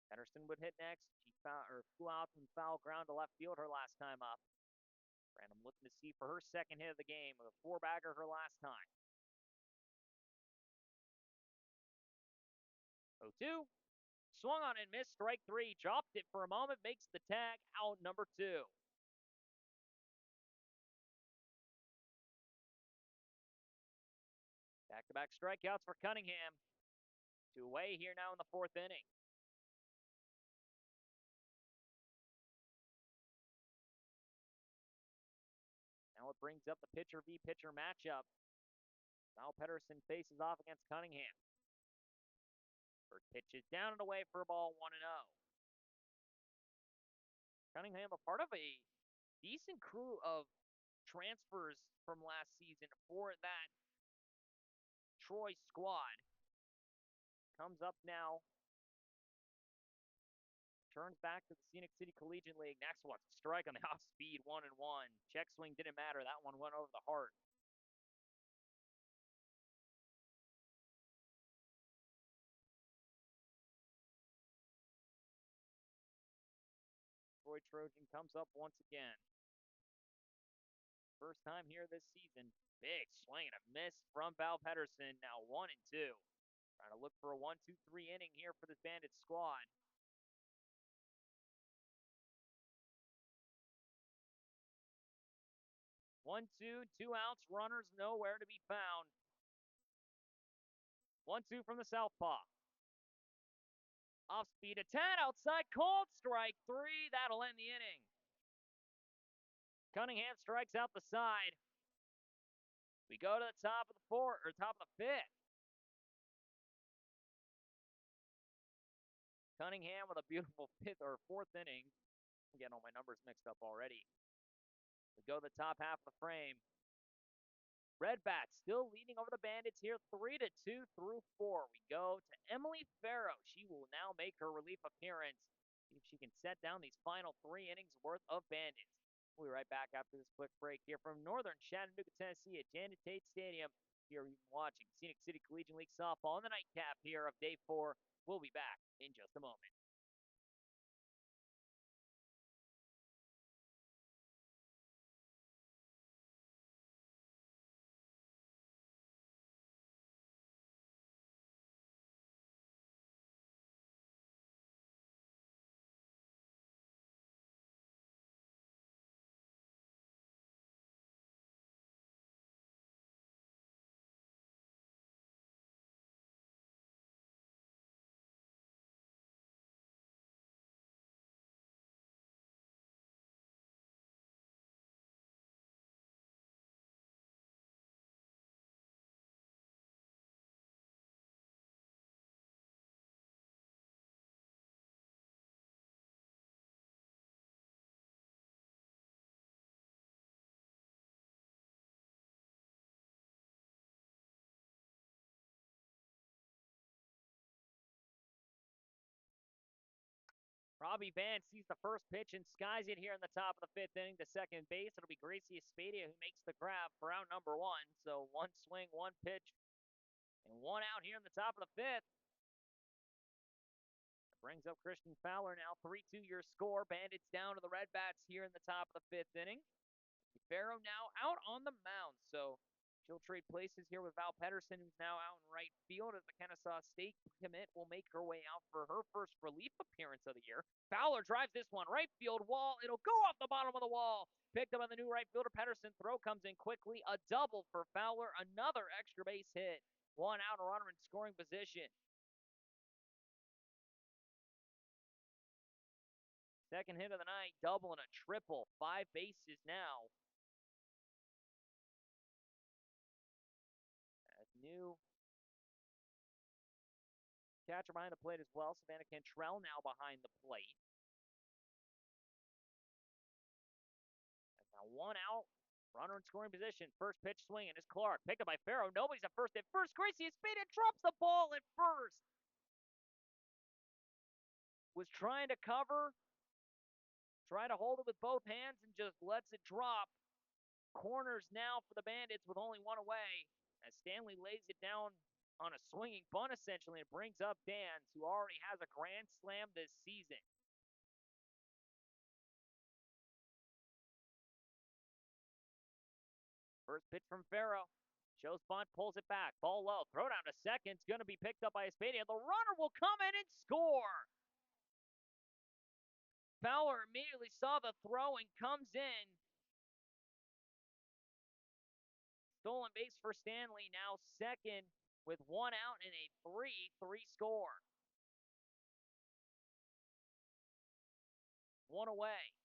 Pedersen would hit next. She flew out from foul ground to left field her last time up. Branham looking to see for her second hit of the game with a 4-bagger her last time. 0-2. Swung on and missed. Strike 3. Dropped it for a moment. Makes the tag. Out number 2. Back-to-back strikeouts for Cunningham. 2 away here now in the 4th inning. Now it brings up the pitcher v. pitcher matchup. Val Pedersen faces off against Cunningham. First pitch is down and away for a ball, 1-0. Cunningham, a part of a decent crew of transfers from last season for that Troy squad. Comes up now. Turns back to the Scenic City Collegiate League. Next one's a strike on the off speed, 1-1. Check swing didn't matter. That one went over the heart. Troy Trojan comes up once again. First time here this season. Big swing and a miss from Val Pedersen. Now 1-2. Trying to look for a 1-2-3 inning here for this Bandits squad. One, 2 outs, runners nowhere to be found. 1-2 from the southpaw. Off speed to 10, outside, called strike 3. That'll end the inning. Cunningham strikes out the side. We go to the top of the fifth. Cunningham with a beautiful fifth or fourth inning. I'm getting all my numbers mixed up already. We go to the top half of the frame. Red Bats still leading over the Bandits here 3-2 through 4. We go to Emily Farrow. She will now make her relief appearance. See if she can set down these final 3 innings worth of Bandits. We'll be right back after this quick break here from Northern Chattanooga, Tennessee at Janet Tate Stadium. Here we've been watching Scenic City Collegiate League Softball on the nightcap here of Day 4. We'll be back in just a moment. Robbie Vance sees the first pitch and skies it here in the top of the 5th inning to second base. It'll be Gracie Espedia who makes the grab for out number 1. So 1 swing, 1 pitch, and 1 out here in the top of the 5th. That brings up Christian Fowler now. 3-2 your score. Bandits down to the Red Bats here in the top of the 5th inning. Farrow now out on the mound. So she'll trade places here with Val Pedersen, who's now out in right field as the Kennesaw State commit will make her way out for her first relief appearance of the year. Fowler drives this one right field wall. It'll go off the bottom of the wall. Picked up on the new right fielder Pedersen. Throw comes in quickly. A double for Fowler. Another extra base hit. 1 out, a runner in scoring position. Second hit of the night, double and a triple. 5 bases now. As new catcher behind the plate as well. Savannah Cantrell now behind the plate. That's now 1 out. Runner in scoring position. First pitch swinging is Clark. Picked up by Farrow. Nobody's at first. At first, Gracie Espedia drops the ball at first. Was trying to cover. Trying to hold it with both hands and just lets it drop. Corners now for the Bandits with only 1 away. As Stanley lays it down on a swinging bunt, essentially, and brings up Dans, who already has a grand slam this season. First pitch from Farrow. Shows bunt, pulls it back. Ball low. Throw down to second. It's going to be picked up by Espedia. The runner will come in and score. Fowler immediately saw the throw and comes in. Stolen base for Stanley. Now second with 1 out and a 3-3 score. 1 away.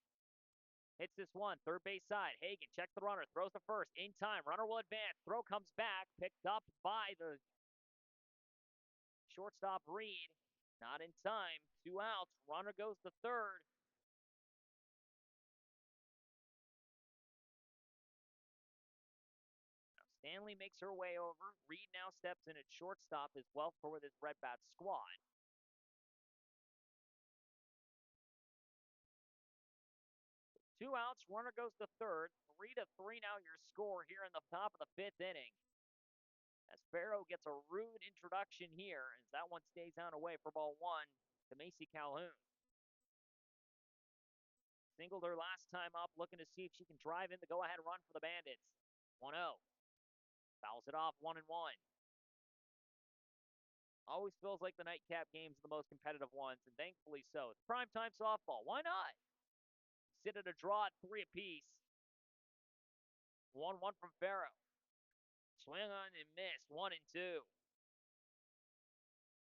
Hits this one, third base side. Hagan checks the runner, throws the first, in time. Runner will advance. Throw comes back, picked up by the shortstop Reed. Not in time. 2 outs. Runner goes to third. Now Stanley makes her way over. Reed now steps in at shortstop as well for his Red Bats squad. Two outs, runner goes to third. 3-3 now your score here in the top of the 5th inning. As Farrow gets a rude introduction here, as that one stays on away for ball 1 to Macy Calhoun. Singled her last time up, looking to see if she can drive in the go-ahead run for the Bandits. 1-0. Fouls it off 1-1. Always feels like the nightcap games are the most competitive ones, and thankfully so. It's primetime softball. Why not? Sit at a draw at 3 apiece. 1-1 from Farrow. Swing on and miss. 1-2.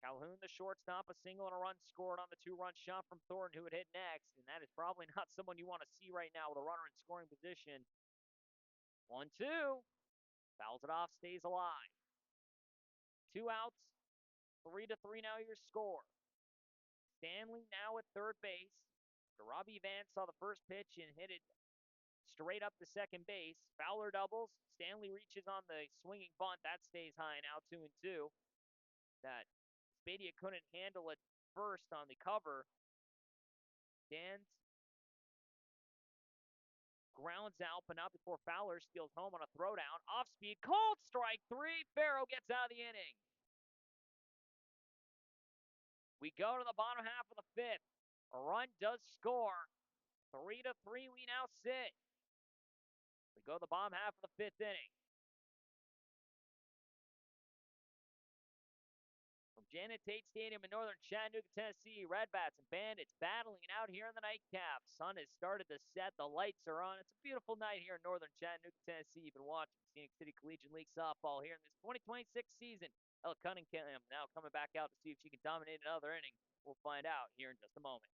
Calhoun, the shortstop, a single and a run scored on the 2-run shot from Thornton, who would hit next, and that is probably not someone you want to see right now with a runner in scoring position. 1-2. Fouls it off, stays alive. 2 outs, 3-3 now your score. Stanley now at third base. Robbie Vance saw the first pitch and hit it straight up to second base. Fowler doubles. Stanley reaches on the swinging bunt. That stays high now, 2-2. That Spadia couldn't handle it first on the cover. Dan's grounds out, but not before Fowler steals home on a throwdown. Off speed, cold strike 3. Farrow gets out of the inning. We go to the bottom half of the 5th. A run does score. 3-3 we now sit. We go to the bottom half of the 5th inning. From Janet Tate Stadium in northern Chattanooga, Tennessee, Redbats and Bandits battling it out here in the nightcap. Sun has started to set. The lights are on. It's a beautiful night here in northern Chattanooga, Tennessee. You've been watching Scenic City Collegiate League softball here in this 2026 season. Ella Cunningham now coming back out to see if she can dominate another inning. We'll find out here in just a moment.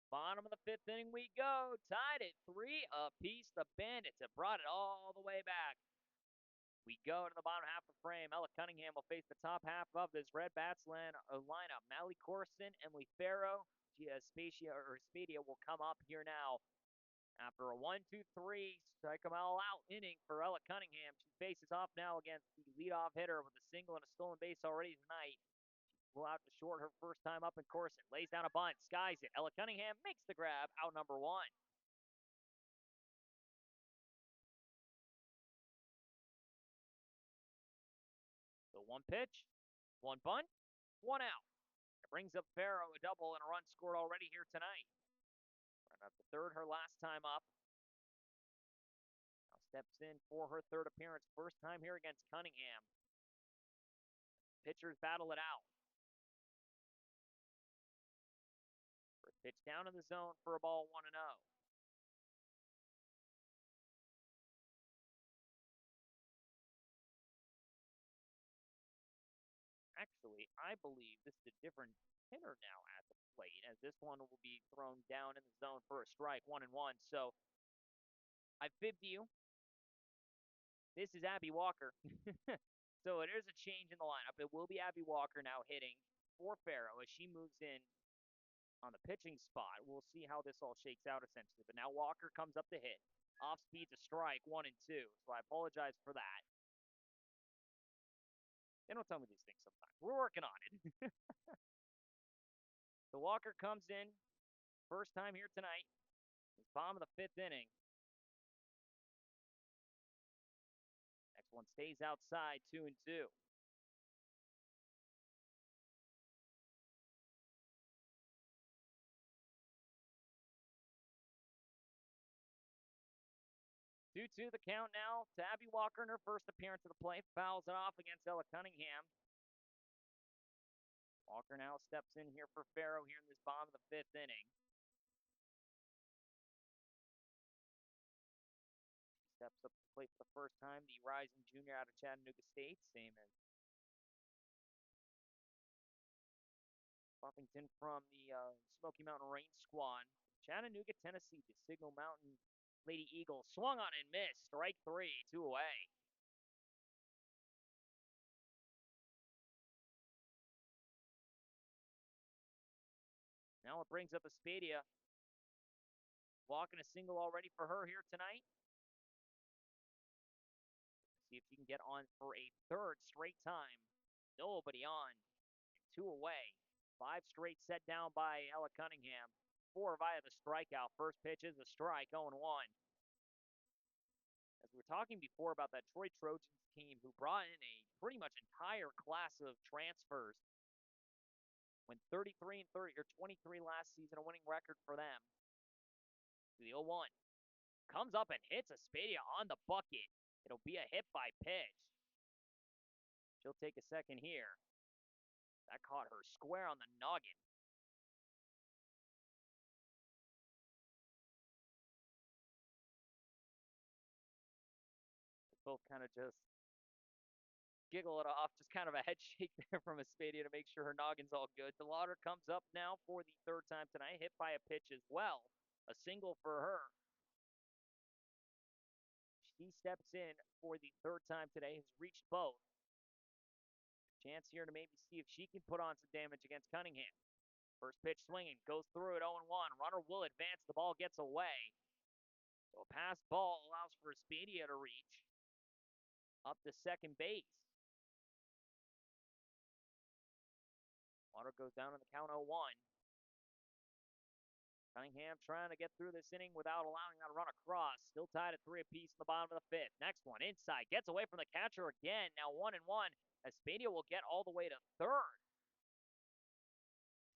Bottom of the 5th inning we go. Tied at 3 apiece. The Bandits have brought it all the way back. We go to the bottom half of the frame. Ella Cunningham will face the top half of this Red Bats lineup. Mally Corson, Emily Farrow, Spadia will come up here now. After a 1-2-3, strike them all out inning for Ella Cunningham. She faces off now against the leadoff hitter with a single and a stolen base already tonight. Flew out to short her first time up in Corson. Lays down a bunt, skies it. Ella Cunningham makes the grab, out number 1. So 1 pitch, 1 bunt, 1 out. It brings up Farrow, a double and a run scored already here tonight. Right up the 3rd, her last time up. Now steps in for her 3rd appearance, first time here against Cunningham. Pitchers battle it out. First pitch down in the zone for a ball, 1-0. Actually, I believe this is a different hitter now at the plate, as this one will be thrown down in the zone for a strike, 1-1. So I fibbed you. This is Abby Walker. So it is a change in the lineup. It will be Abby Walker now hitting for Farrow as she moves in on the pitching spot. We'll see how this all shakes out essentially. But now Walker comes up to hit. Off speed's a strike, 1-2. So I apologize for that. They don't tell me these things sometimes. We're working on it. So Walker comes in, first time here tonight. It's bottom of the 5th inning. Next one stays outside, 2-2. Two-two the count now to Abby Walker in her first appearance of the plate. Fouls it off against Ella Cunningham. Walker now steps in here for Farrow here in this bottom of the 5th inning. She steps up to the plate for the first time, the rising junior out of Chattanooga State, same as Buffington from the Smoky Mountain Range Squad. Chattanooga, Tennessee, the Signal Mountain Lady Eagles swung on and missed. Strike 3, 2 away. Now it brings up Espadia. Walking a single already for her here tonight. See if she can get on for a third straight time. Nobody on. 2 away. 5 straight set down by Ella Cunningham. 4 via the strikeout. First pitch is a strike, 0-1. As we were talking before about that Troy Trojans team who brought in a pretty much entire class of transfers. Went 33 and 30 or 23 last season, a winning record for them. To the 0-1. Comes up and hits Aspadia on the bucket. It'll be a hit by pitch. She'll take a second here. That caught her square on the noggin. They both kind of just giggle it off, just kind of a head shake there from Aspadia to make sure her noggin's all good. DeLauder comes up now for the third time tonight, hit by a pitch as well. A single for her. She steps in for the third time today, has reached both. Chance here to maybe see if she can put on some damage against Cunningham. First pitch swinging, goes through it 0-1. Runner will advance, the ball gets away. So a pass ball allows for Aspadia to reach up to second base. Water goes down on the count 0-1. Cunningham trying to get through this inning without allowing that run across. Still tied at 3 apiece in the bottom of the 5th. Next one inside, gets away from the catcher again. Now 1-1. Aspadia will get all the way to third.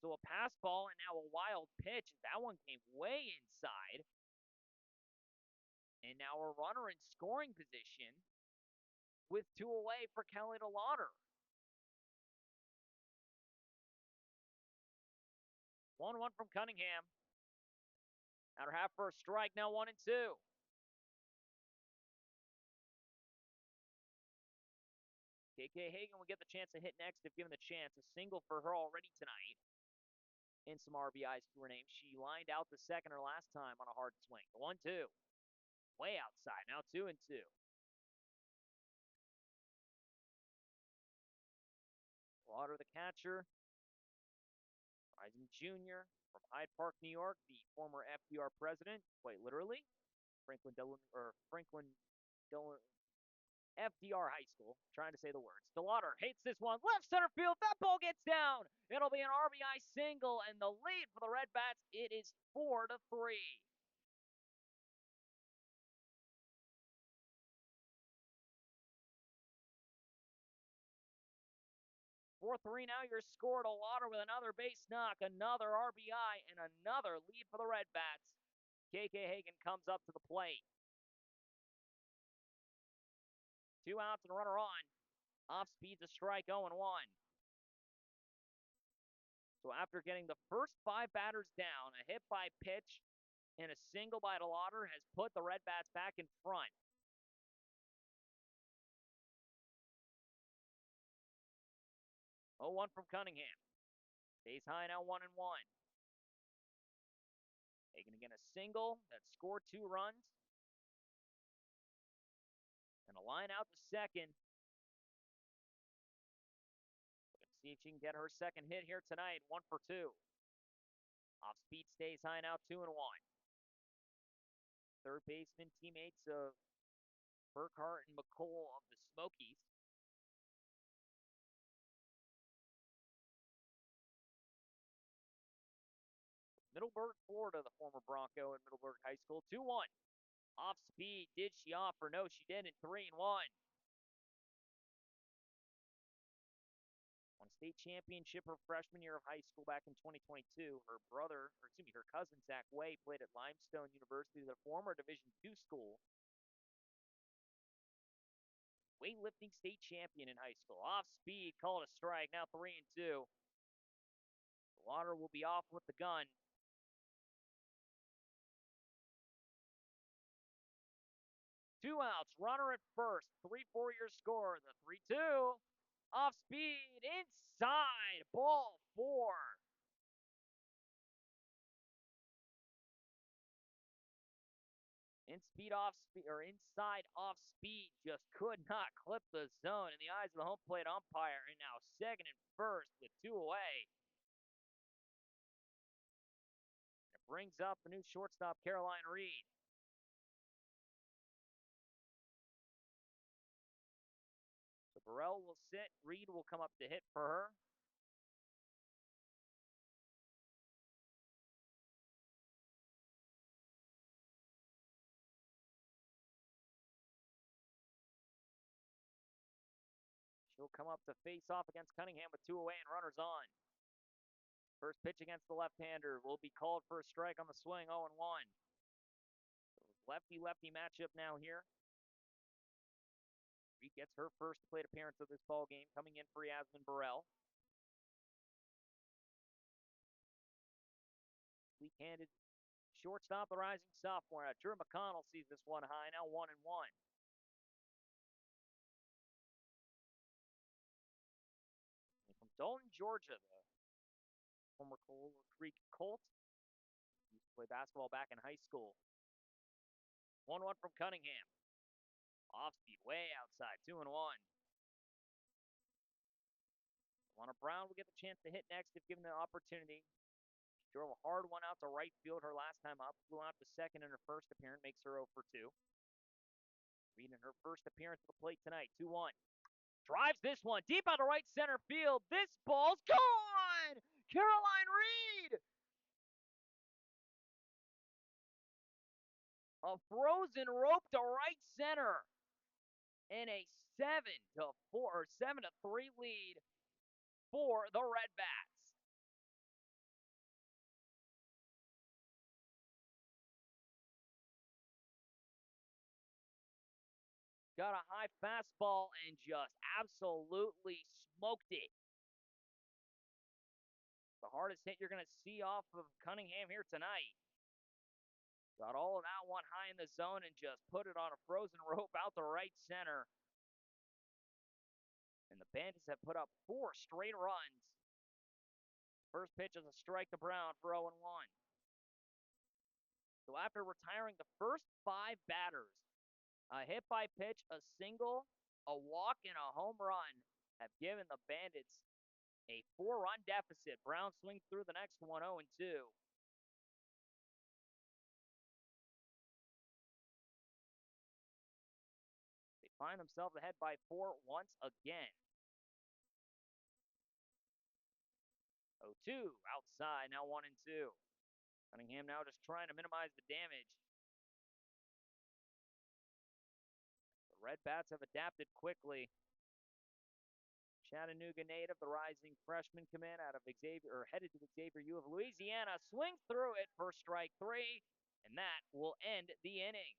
So a pass ball and now a wild pitch. That one came way inside. And now a runner in scoring position with 2 away for Kelly DeLauder. 1-1 from Cunningham. After half for a strike, now 1-2. KK Hagan will get the chance to hit next if given the chance. A single for her already tonight. And some RBIs to her name. She lined out the second her last time on a hard swing. The 1-2. Way outside. Now 2-2. Lauder, the catcher. Rising junior from Hyde Park, New York, the former FDR president, quite literally. Franklin Dillon FDR High School, trying to say the words. DeLauder hates this one, left center field, that ball gets down. It'll be an RBI single, and the lead for the Red Bats, it is 4-3. 4-3 now your score. DeLauder with another base knock, another RBI, and another lead for the Red Bats. KK Hagan comes up to the plate. 2 outs and a runner on. Off speed's a strike, 0-1. So after getting the first 5 batters down, a hit by pitch and a single by DeLauder has put the Red Bats back in front. 0-1 from Cunningham. Stays high now, 1-1. Taking again a single that scored 2 runs. And a line out to second. We're going to see if she can get her second hit here tonight. 1 for 2. Off speed stays high now, 2-1. Third baseman, teammates of Burkhart and McColl of the Smokies. Middleburg, Florida, the former Bronco at Middleburg High School. 2-1. Off speed. Did she offer? No, she didn't. 3-1. Won a state championship her freshman year of high school back in 2022. Her cousin, Zach Way, played at Limestone University, the former Division II school. Weightlifting state champion in high school. Off speed, called a strike. Now 3-2. Water will be off with the gun. 2 outs, runner at first. 3-4 your score. The 3-2. Off speed, inside, ball 4. Inside off speed just could not clip the zone in the eyes of the home plate umpire. And now second and first with 2 away. It brings up the new shortstop, Caroline Reed. Burrell will sit. Reed will come up to hit for her. She'll come up to face off against Cunningham with 2 away and runners on. First pitch against the left-hander will be called for a strike on the swing, 0-1. So lefty-lefty matchup now here. Reed gets her first plate appearance of this ball game, coming in for Yasmin Burrell. Weak-handed shortstop, the rising sophomore. Drew McConnell sees this one high, now 1-1. From Dalton, Georgia, the former Coal Creek Colt. Used to play basketball back in high school. 1-1 from Cunningham. Off speed, way outside, 2-1. Lana Brown will get the chance to hit next if given the opportunity. She drove a hard one out to right field her last time up, flew out to second in her first appearance, makes her 0 for 2. Reed in her first appearance at the plate tonight, 2-1. Drives this one deep out to right center field. This ball's gone! Caroline Reed! A frozen rope to right center. And a 7-3 lead for the Red Bats. Got a high fastball and just absolutely smoked it. The hardest hit you're going to see off of Cunningham here tonight. Got all of that one high in the zone and just put it on a frozen rope out to right center. And the Bandits have put up 4 straight runs. First pitch is a strike to Brown for 0-1. So after retiring the first 5 batters, a hit by pitch, a single, a walk, and a home run have given the Bandits a 4-run deficit. Brown swings through the next one, 0-2. They find themselves ahead by 4 once again. 0-2 outside, now 1-2. Cunningham now just trying to minimize the damage. The Red Bats have adapted quickly. Chattanooga native, the rising freshman, come in out of headed to Xavier U of Louisiana, swings through it for strike 3, and that will end the inning.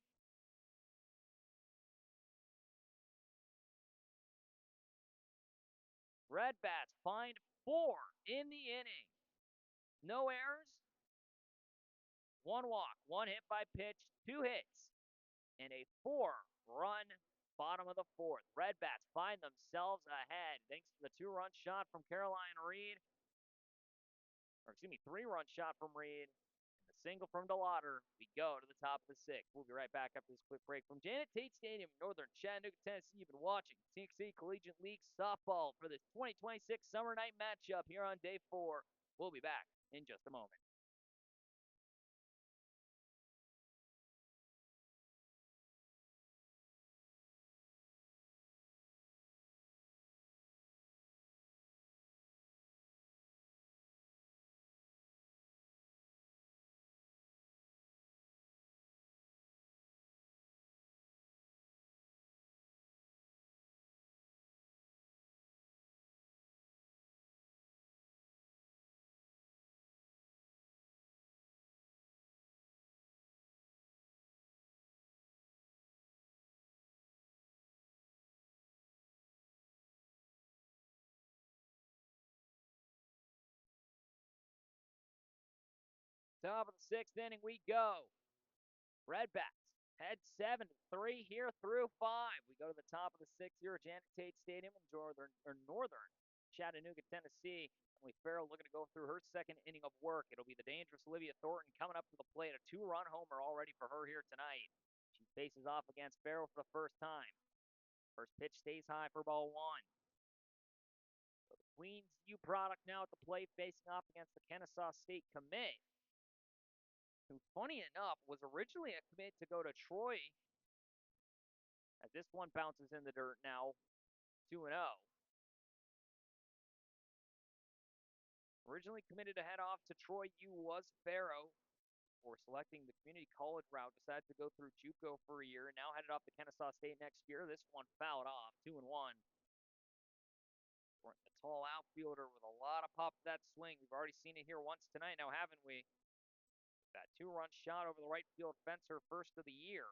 Red Bats find 4 in the inning. No errors, 1 walk, 1 hit by pitch, 2 hits, and a 4-run bottom of the 4th. Red Bats find themselves ahead thanks to the 2-run shot from Caroline Reed. 3-run shot from Reed. And the single from DeLauder. We go to the top of the 6th. We'll be right back after this quick break. From Janet Tate Stadium in northern Chattanooga, Tennessee, you've been watching Tennessee Collegiate League Softball for this 2026 Summer Night matchup here on Day 4. We'll be back in just a moment. Top of the 6th inning we go. Red Bats head 7-3 here through 5. We go to the top of the 6th here at Janet Tate Stadium in northern Chattanooga, Tennessee. Emily Farrell looking to go through her second inning of work. It'll be the dangerous Olivia Thornton coming up to the plate. A 2-run homer already for her here tonight. She faces off against Farrell for the first time. First pitch stays high for ball 1. So the Queens U product now at the plate facing off against the Kennesaw State commit, who, funny enough, was originally a commit to go to Troy, as this one bounces in the dirt now. 2-0. Originally committed to head off to Troy U was Farrow for selecting the community college route. Decided to go through JUCO for a year, and now headed off to Kennesaw State next year. This one fouled off, 2-1. The tall outfielder with a lot of pop to that swing. We've already seen it here once tonight now, haven't we? That 2-run shot over the right field fence, her first of the year.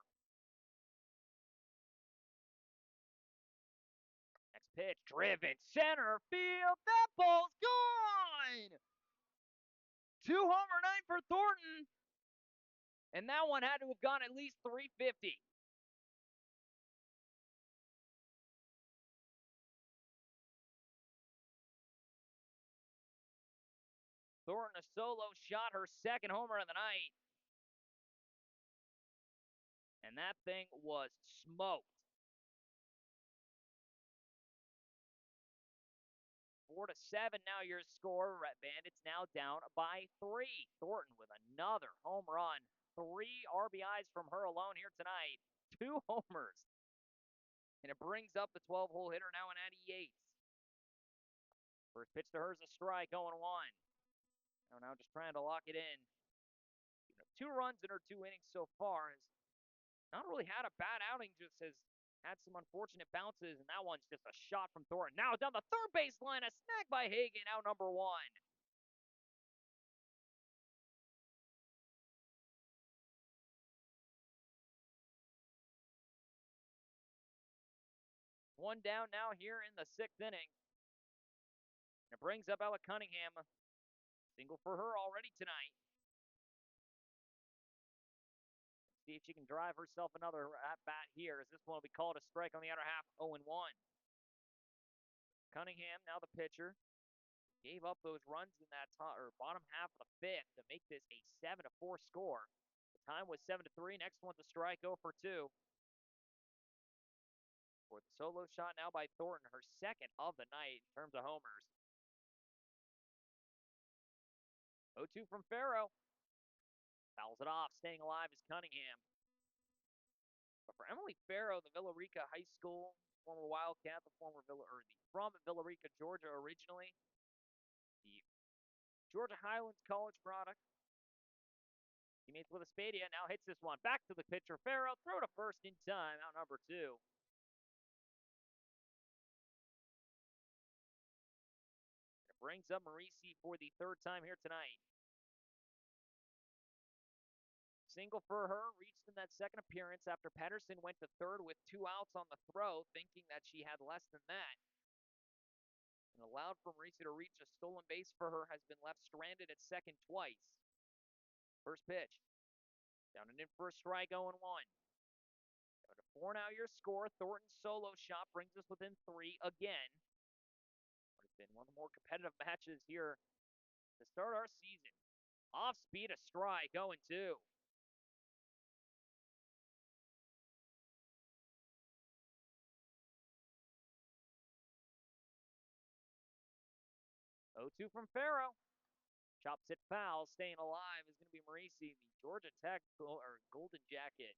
Next pitch, driven center field. That ball's gone! 2-homer night for Thornton. And that one had to have gone at least 350. Thornton a solo shot, her second homer of the night. And that thing was smoked. 4-7 now your score. Bandits now down by 3. Thornton with another home run. 3 RBIs from her alone here tonight. 2 homers. And it brings up the 12-hole hitter now in Addie Yates. First pitch to her is a strike, 0-1. Now just trying to lock it in. 2 runs in her 2 innings so far. Has not really had a bad outing, just has had some unfortunate bounces, and that one's just a shot from Thornton. Now down the third base line, a snag by Hagan, out number 1. One down now here in the 6th inning. And it brings up Ella Cunningham. Single for her already tonight. See if she can drive herself another at-bat here, as this one will be called a strike on the outer half, 0-1. Cunningham, now the pitcher, gave up those runs in that bottom half of the 5th to make this a 7-4 score. The time was 7-3. Next one's a strike, 0-2. For the solo shot now by Thornton, her second of the night in terms of homers. 0-2 from Farrow. Fouls it off. Staying alive is Cunningham. But for Emily Farrow, the Villarica High School, former Wildcat, from Villarica, Georgia originally, the Georgia Highlands College product. Teammates with Aspadia now hits this one. Back to the pitcher, Farrow. Throw to first in time, out number 2. It brings up Marisi for the 3rd time here tonight. Single for her, reached in that second appearance after Pedersen went to 3rd with 2 outs on the throw, thinking that she had less than that. And allowed for Marisi to reach a stolen base for her, has been left stranded at 2nd twice. First pitch. Down and in for a strike, 0-1. Down to 4 now your score. Thornton's solo shot brings us within 3 again. It's been one of the more competitive matches here to start our season. Off speed, a strike, 0-2. 0-2 from Farrow. Chops it foul. Staying alive is going to be Marisi, the Georgia Tech Golden Jacket.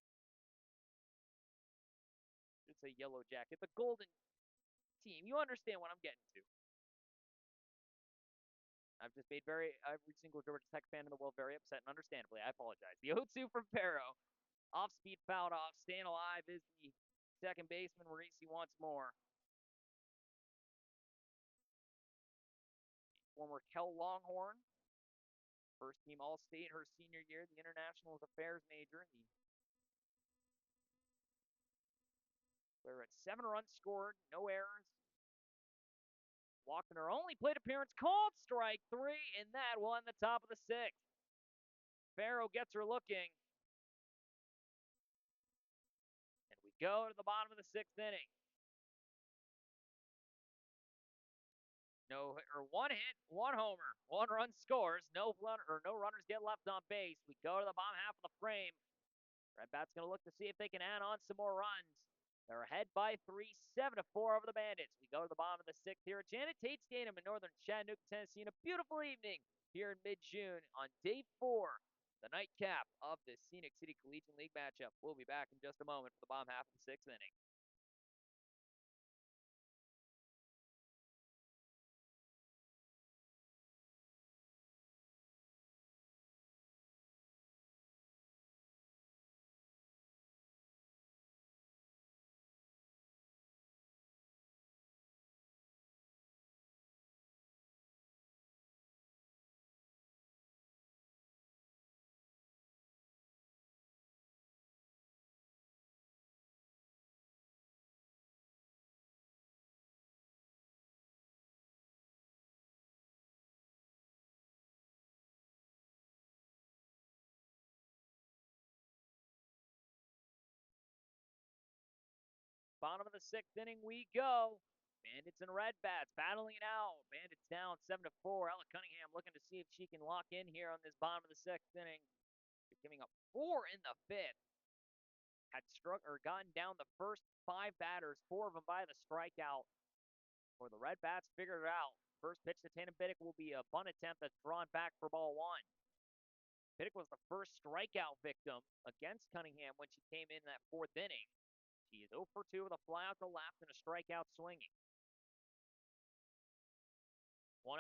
It's a yellow jacket. The Golden team. You understand what I'm getting to. I've just made every single Georgia Tech fan in the world very upset, and understandably, I apologize. The 0-2 from Farrow. Off speed, fouled off. Staying alive is the second baseman, Marisi, once more. Former Kell Longhorn. First team All-State her senior year, the International Affairs major. We're at 7 runs scored, no errors. Walked in her only plate appearance, called strike 3, and that one, the top of the 6th. Farrow gets her looking. And we go to the bottom of the 6th inning. One hit, 1 homer, 1 run scores, no runners get left on base. We go to the bottom half of the frame. Red Bat's going to look to see if they can add on some more runs. They're ahead by 3, 7-4 over the Bandits. We go to the bottom of the 6th here at Janet Tate Stadium in northern Chattanooga, Tennessee, in a beautiful evening here in mid-June on day 4, the nightcap of the Scenic City Collegiate League matchup. We'll be back in just a moment for the bottom half of the 6th inning. bottom of the 6th inning we go. Bandits and Red Bats battling it out. Bandits down 7-4. Ella Cunningham looking to see if she can lock in here on this bottom of the 6th inning. Giving up 4 in the 5th. Had struck or gotten down the first 5 batters, 4 of them by the strikeout. For the Red Bats figured it out. First pitch to Tatum Biddick will be a bunt attempt that's drawn back for ball 1. Biddick was the first strikeout victim against Cunningham when she came in that 4th inning. She is 0 for 2 with a fly out to left and a strikeout swinging. 1-0.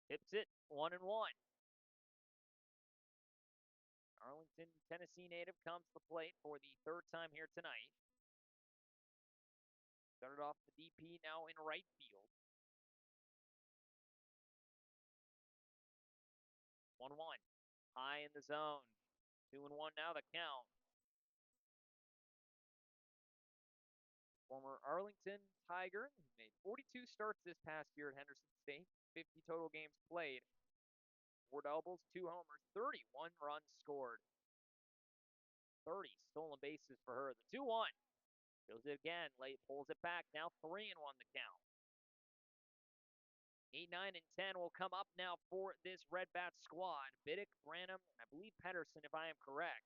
Tips it 1-1. Arlington, Tennessee native comes to the plate for the 3rd time here tonight. Started off the DP, now in right field. 1-1. High in the zone. 2-1 now the count. Former Arlington Tiger, who made 42 starts this past year at Henderson State, 50 total games played, 4 doubles, 2 homers, 31 runs scored, 30 stolen bases for her. The 2-1. Goes it again, late pulls it back, now 3-1 the count. 8, 9, and 10 will come up now for this Red Bat squad. Biddick, Branham, and I believe Pedersen, if I am correct.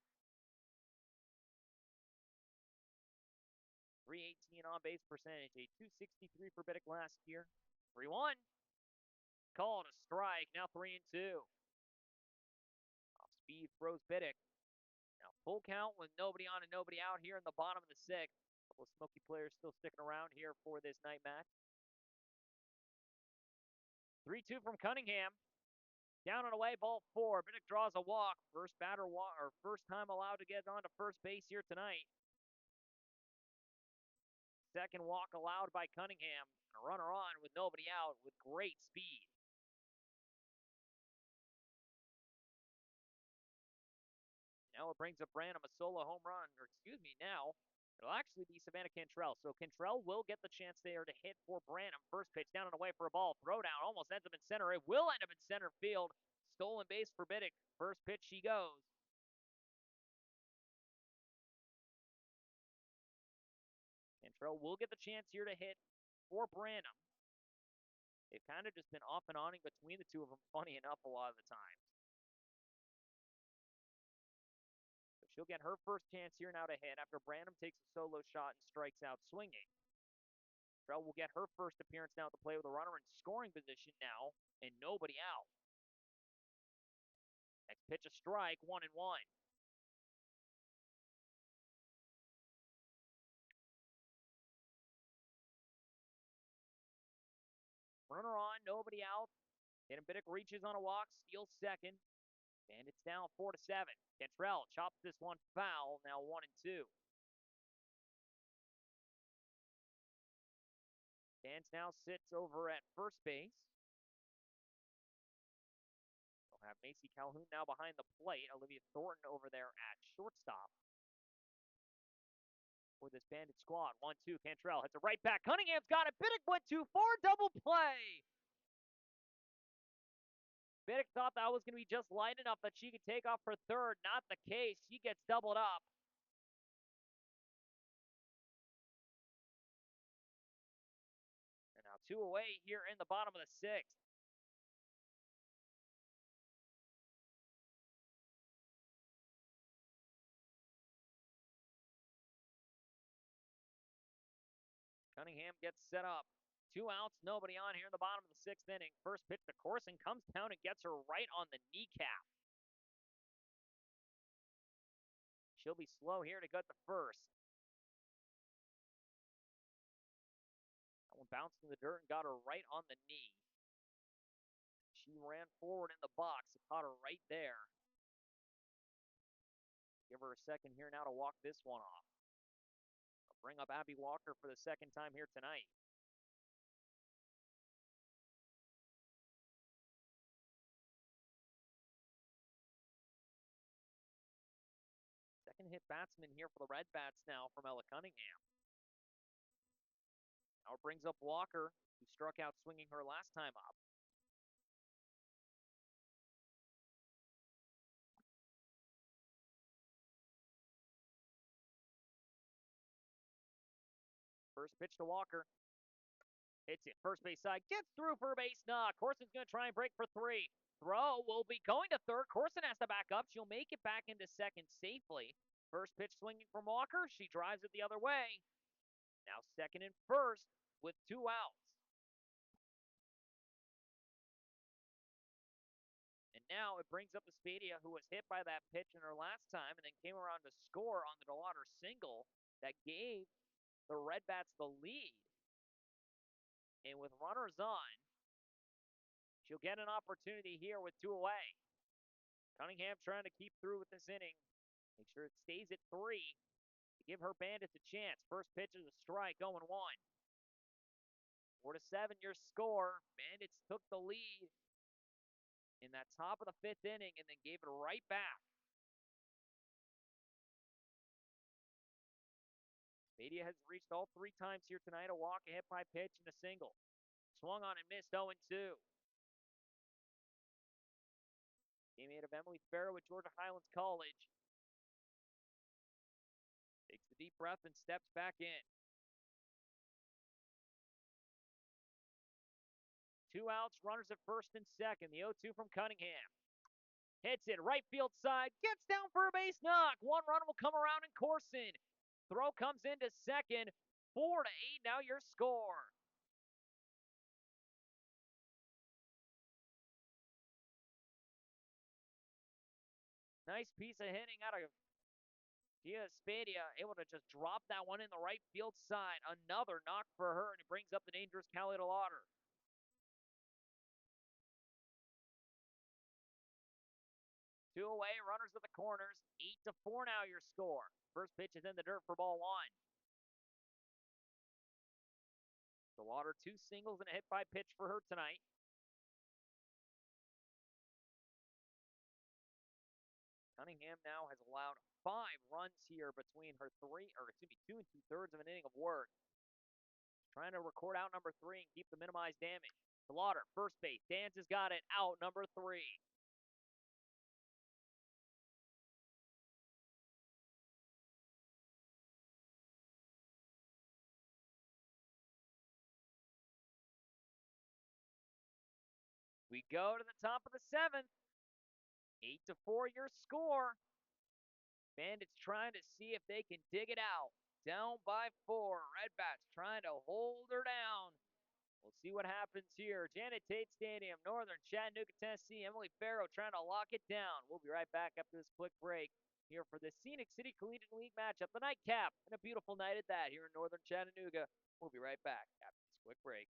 318 on base percentage, a 263 for Biddick last year. 3-1. Called a strike, now 3-2. Off speed throws Biddick. Now full count with nobody on and nobody out here in the bottom of the 6th. A couple of Smoky players still sticking around here for this night match. 3-2 from Cunningham. Down and away, ball 4. Biddick draws a walk. First batter walk, or first time allowed to get onto first base here tonight. Second walk allowed by Cunningham. And a runner on with nobody out with great speed. Now it brings up Branham a solo home run, or excuse me, now it'll actually be Savannah Cantrell. So Cantrell will get the chance there to hit for Branham. First pitch down and away for a ball. Throw down almost ends up in center. It will end up in center field. Stolen base for Biddick. First pitch she goes. Cantrell will get the chance here to hit for Branham. They've kind of just been off and on between the two of them, funny enough, a lot of the time. So she'll get her first chance here now to hit after Branham takes a solo shot and strikes out swinging. Cantrell will get her first appearance now at the plate with a runner in scoring position now and nobody out. Next pitch a strike, 1-1. Runner on, nobody out. Tatum Biddick reaches on a walk, steals second, and it's down 4-7. Cantrell chops this one foul, now 1-2. Danz now sits over at first base. We'll have Macy Calhoun now behind the plate. Olivia Thornton over there at shortstop for this Bandit squad. 1-2, Cantrell hits it right back. Cunningham's got it. Biddick went too far, double play. Biddick thought that was going to be just light enough that she could take off for third. Not the case. She gets doubled up. And now 2 away here in the bottom of the 6th. Cunningham gets set up. 2 outs, nobody on here in the bottom of the 6th inning. First pitch to Corson comes down and gets her right on the kneecap. She'll be slow here to gut the first. That one bounced in the dirt and got her right on the knee. She ran forward in the box. It caught her right there. Give her a second here now to walk this one off. I'll bring up Abby Walker for the 2nd time here tonight. Second hit batsman here for the Red Bats now from Ella Cunningham. Now it brings up Walker, who struck out swinging her last time up. First pitch to Walker. Hits it. First base side. Gets through for a base knock. Corson's going to try and break for 3. Throw will be going to third. Corson has to back up. She'll make it back into second safely. First pitch swinging from Walker. She drives it the other way. Now second and first with 2 outs. And now it brings up Espedia, who was hit by that pitch in her last time and then came around to score on the DeLauder single that gave the Red Bats the lead. And with runners on, she'll get an opportunity here with 2 away. Cunningham trying to keep through with this inning. Make sure it stays at 3 to give her Bandits a chance. First pitch is a strike, 0-1. 4-7 your score. Bandits took the lead in that top of the 5th inning and then gave it right back. Media has reached all 3 times here tonight. A walk, a hit by pitch, and a single. Swung on and missed, 0-2. Teammate of Emily Farrow at Georgia Highlands College. Takes a deep breath and steps back in. 2 outs, runners at first and second. The 0-2 from Cunningham. Hits it right field side, gets down for a base knock. 1 run will come around in Corson. Throw comes into second. 4-8 now your score. Nice piece of hitting out of Gia Espedia, able to just drop that one in the right field side. Another knock for her, and it brings up the dangerous Callie DeLauder. 2 away, runners at the corners. 8-4 now your score. First pitch is in the dirt for ball 1. DeLauder 2 singles and a hit by pitch for her tonight. Cunningham now has allowed 5 runs here between her 2 and 2/3 of an inning of work. Trying to record out number 3 and keep the minimized damage. DeLauder, first base. Danz has got it. Out number 3. We go to the top of the 7th. 8-4 your score. Bandits trying to see if they can dig it out. Down by 4. Red Bats trying to hold her down. We'll see what happens here. Janet Tate Stadium, Northern Chattanooga, Tennessee. Emily Farrow trying to lock it down. We'll be right back after this quick break here for the Scenic City Collegiate League matchup, the nightcap, and a beautiful night at that here in Northern Chattanooga. We'll be right back after this quick break.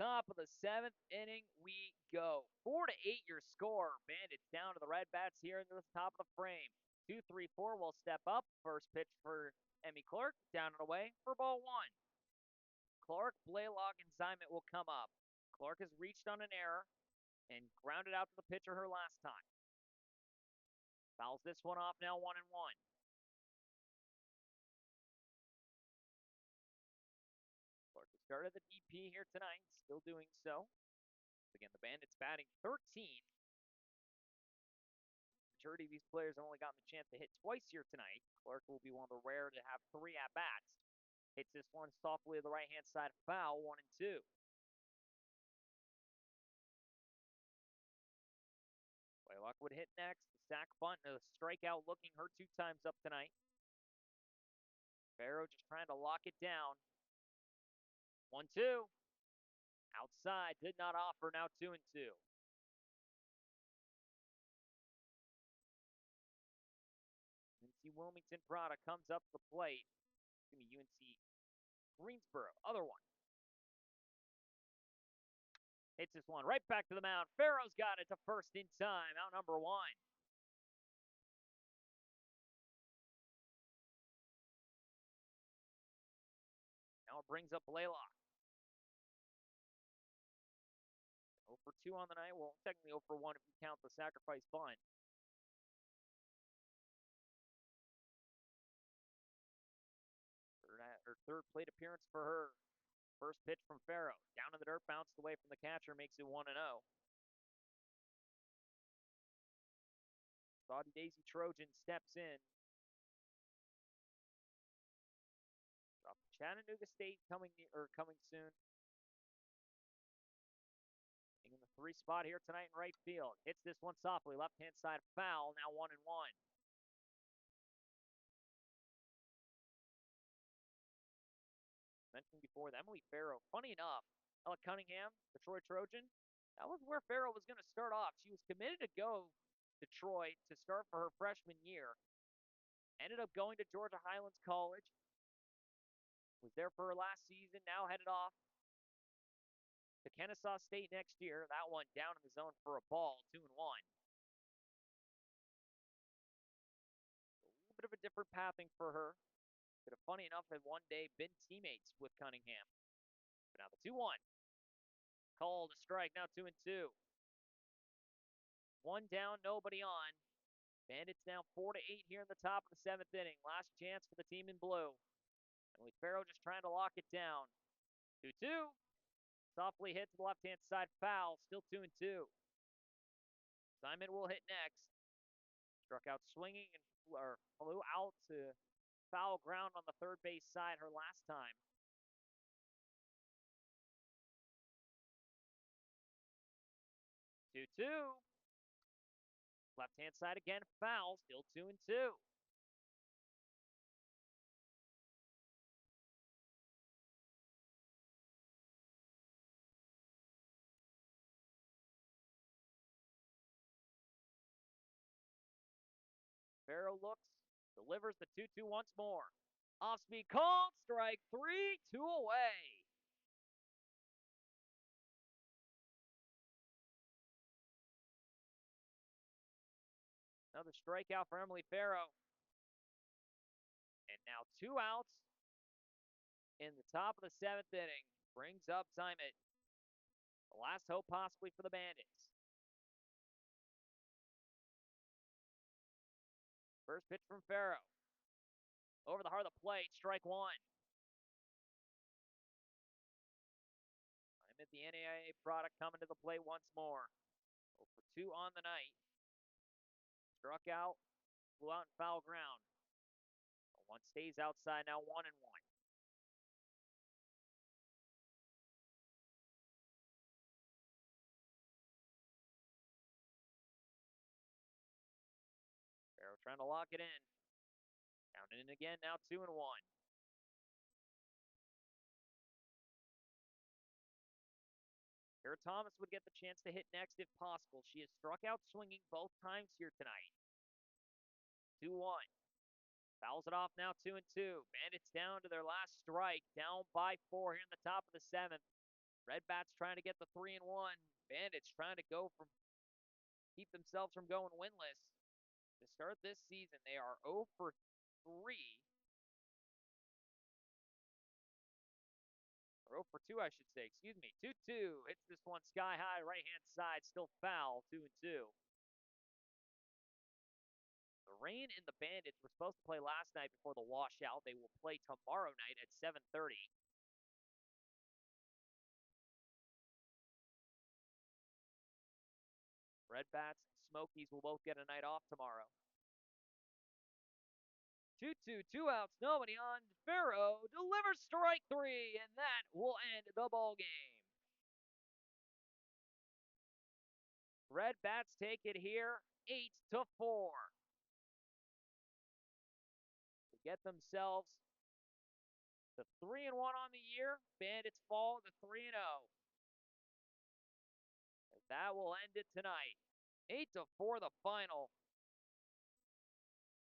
Top of the 7th inning we go. 4-8 your score. Bandits down to the Red Bats here in the top of the frame. 2-3-4 will step up. First pitch for Emmy Clark. Down and away for ball 1. Clark, Blaylock, and Zymet will come up. Clark has reached on an error and grounded out to the pitcher her last time. Fouls this one off now, 1-1. Clark has started the DP here tonight, still doing so. Again, the Bandits batting 13. Majority of these players have only gotten the chance to hit twice here tonight. Clark will be one of the rare to have 3 at-bats. Hits this one softly to the right-hand side, foul, 1-2. Blaylock would hit next. The sack bunt, a strikeout looking her 2 times up tonight. Farrow just trying to lock it down. 1-2. Outside, did not offer, now 2-2. UNC Wilmington product comes up to the plate. It's going to be UNC Greensboro, other one. Hits this one right back to the mound. Farrow's got it to first in time, out number 1. Now it brings up Blaylock. 0 for 2 on the night. Well, technically 0 for 1 if you count the sacrifice bunt. Third plate appearance for her. First pitch from Farrow. Down in the dirt, bounced away from the catcher, makes it 1-0. Saudi Daisy Trojan steps in. Chattanooga State coming soon. In the 3 spot here tonight in right field. Hits this one softly, left-hand side foul, now 1-1. Mentioned before, Emily Farrow, funny enough, Ella Cunningham, the Troy Trojan, that was where Farrow was going to start off. She was committed to go to Troy to start for her freshman year. Ended up going to Georgia Highlands College. Was there for her last season, now headed off to Kennesaw State next year. That one down in the zone for a ball, 2-1. A little bit of a different pathing for her. Could have, funny enough, had one day been teammates with Cunningham. But now the 2-1. Called a strike, now 2-2. 1 down, nobody on. Bandits now 4-8 here in the top of the 7th inning. Last chance for the team in blue. Emily Farrow just trying to lock it down. 2-2. Softly hit to the left-hand side, foul. Still 2-2. Simon will hit next. Struck out swinging and flew out to foul ground on the third base side her last time. 2-2. Left-hand side again, foul. Still 2-2. Farrow looks, delivers the 2-2 once more. Off-speed called, strike 3, 2 away. Another strikeout for Emily Farrow. And now 2 outs in the top of the 7th inning. Brings up Simon. The last hope possibly for the Bandits. First pitch from Farrow. Over the heart of the plate, strike 1. Simon, the NAIA product, coming to the plate once more. 0 for 2 on the night. Struck out, flew out in foul ground. One stays outside, now 1-1. Farrow trying to lock it in. Down and in again, now 2-1. Kara Thomas would get the chance to hit next if possible. She has struck out swinging both times here tonight. 2-1. Fouls it off now, 2-2. Bandits down to their last strike, down by 4 here in the top of the 7th. Red Bats trying to get the 3-1. Bandits trying to keep themselves from going winless. To start this season, they are 0 for 3. Or 0 for 2, I should say. Excuse me. 2-2. Hits this one sky high, right-hand side. Still foul. 2-2. The Rain and the Bandits were supposed to play last night before the washout. They will play tomorrow night at 7:30. Red Bats and Smokies will both get a night off tomorrow. 2-2, 2 outs, nobody on. Farrow delivers strike 3, and that will end the ball game. Red Bats take it here, 8-4. To get themselves to 3-1 on the year. Bandits fall to 3-0. That will end it tonight. 8-4 the final.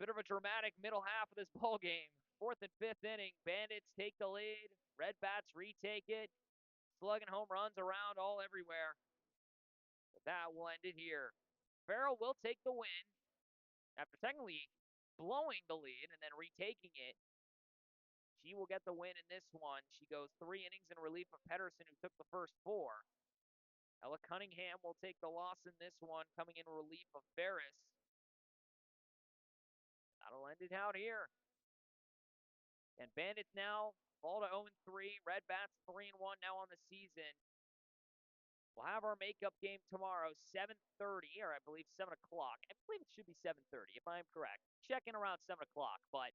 Bit of a dramatic middle half of this ball game. Fourth and fifth inning, Bandits take the lead. Red Bats retake it. Slugging home runs around all everywhere. But that will end it here. Farrell will take the win after technically blowing the lead and then retaking it. She will get the win in this one. She goes 3 innings in relief of Pedersen, who took the first 4. Ella Cunningham will take the loss in this one, coming in relief of Ferris. That'll end it out here. And Bandits now fall to 0-3. Red Bats 3-1 now on the season. We'll have our makeup game tomorrow, 7:30, or I believe 7 o'clock. I believe it should be 7:30, if I'm correct. Check in around 7 o'clock. But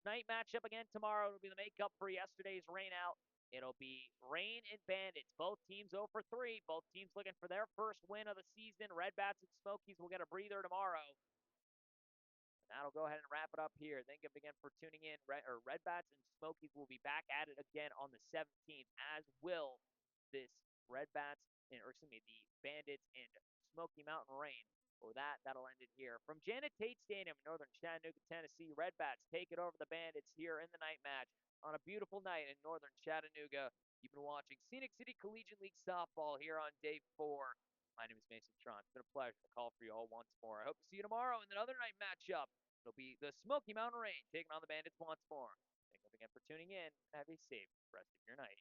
night matchup again tomorrow. It'll be the makeup for yesterday's rain out. It'll be Rain and Bandits. Both teams 0 for 3. Both teams looking for their first win of the season. Red Bats and Smokies will get a breather tomorrow. That'll go ahead and wrap it up here. Thank you again for tuning in. Red Bats and Smokies will be back at it again on the 17th, as will this Red Bats, or excuse me, the Bandits and Smoky Mountain Rain. For that'll end it here. From Janet Tate Stadium in northern Chattanooga, Tennessee, Red Bats take it over the Bandits here in the night match on a beautiful night in northern Chattanooga. You've been watching Scenic City Collegiate League Softball here on day 4. My name is Mason Tron. It's been a pleasure to call for you all once more. I hope to see you tomorrow in another night matchup. It'll be the Smoky Mountain Rain taking on the Bandits once more. Thank you again for tuning in, and have a safe rest of your night.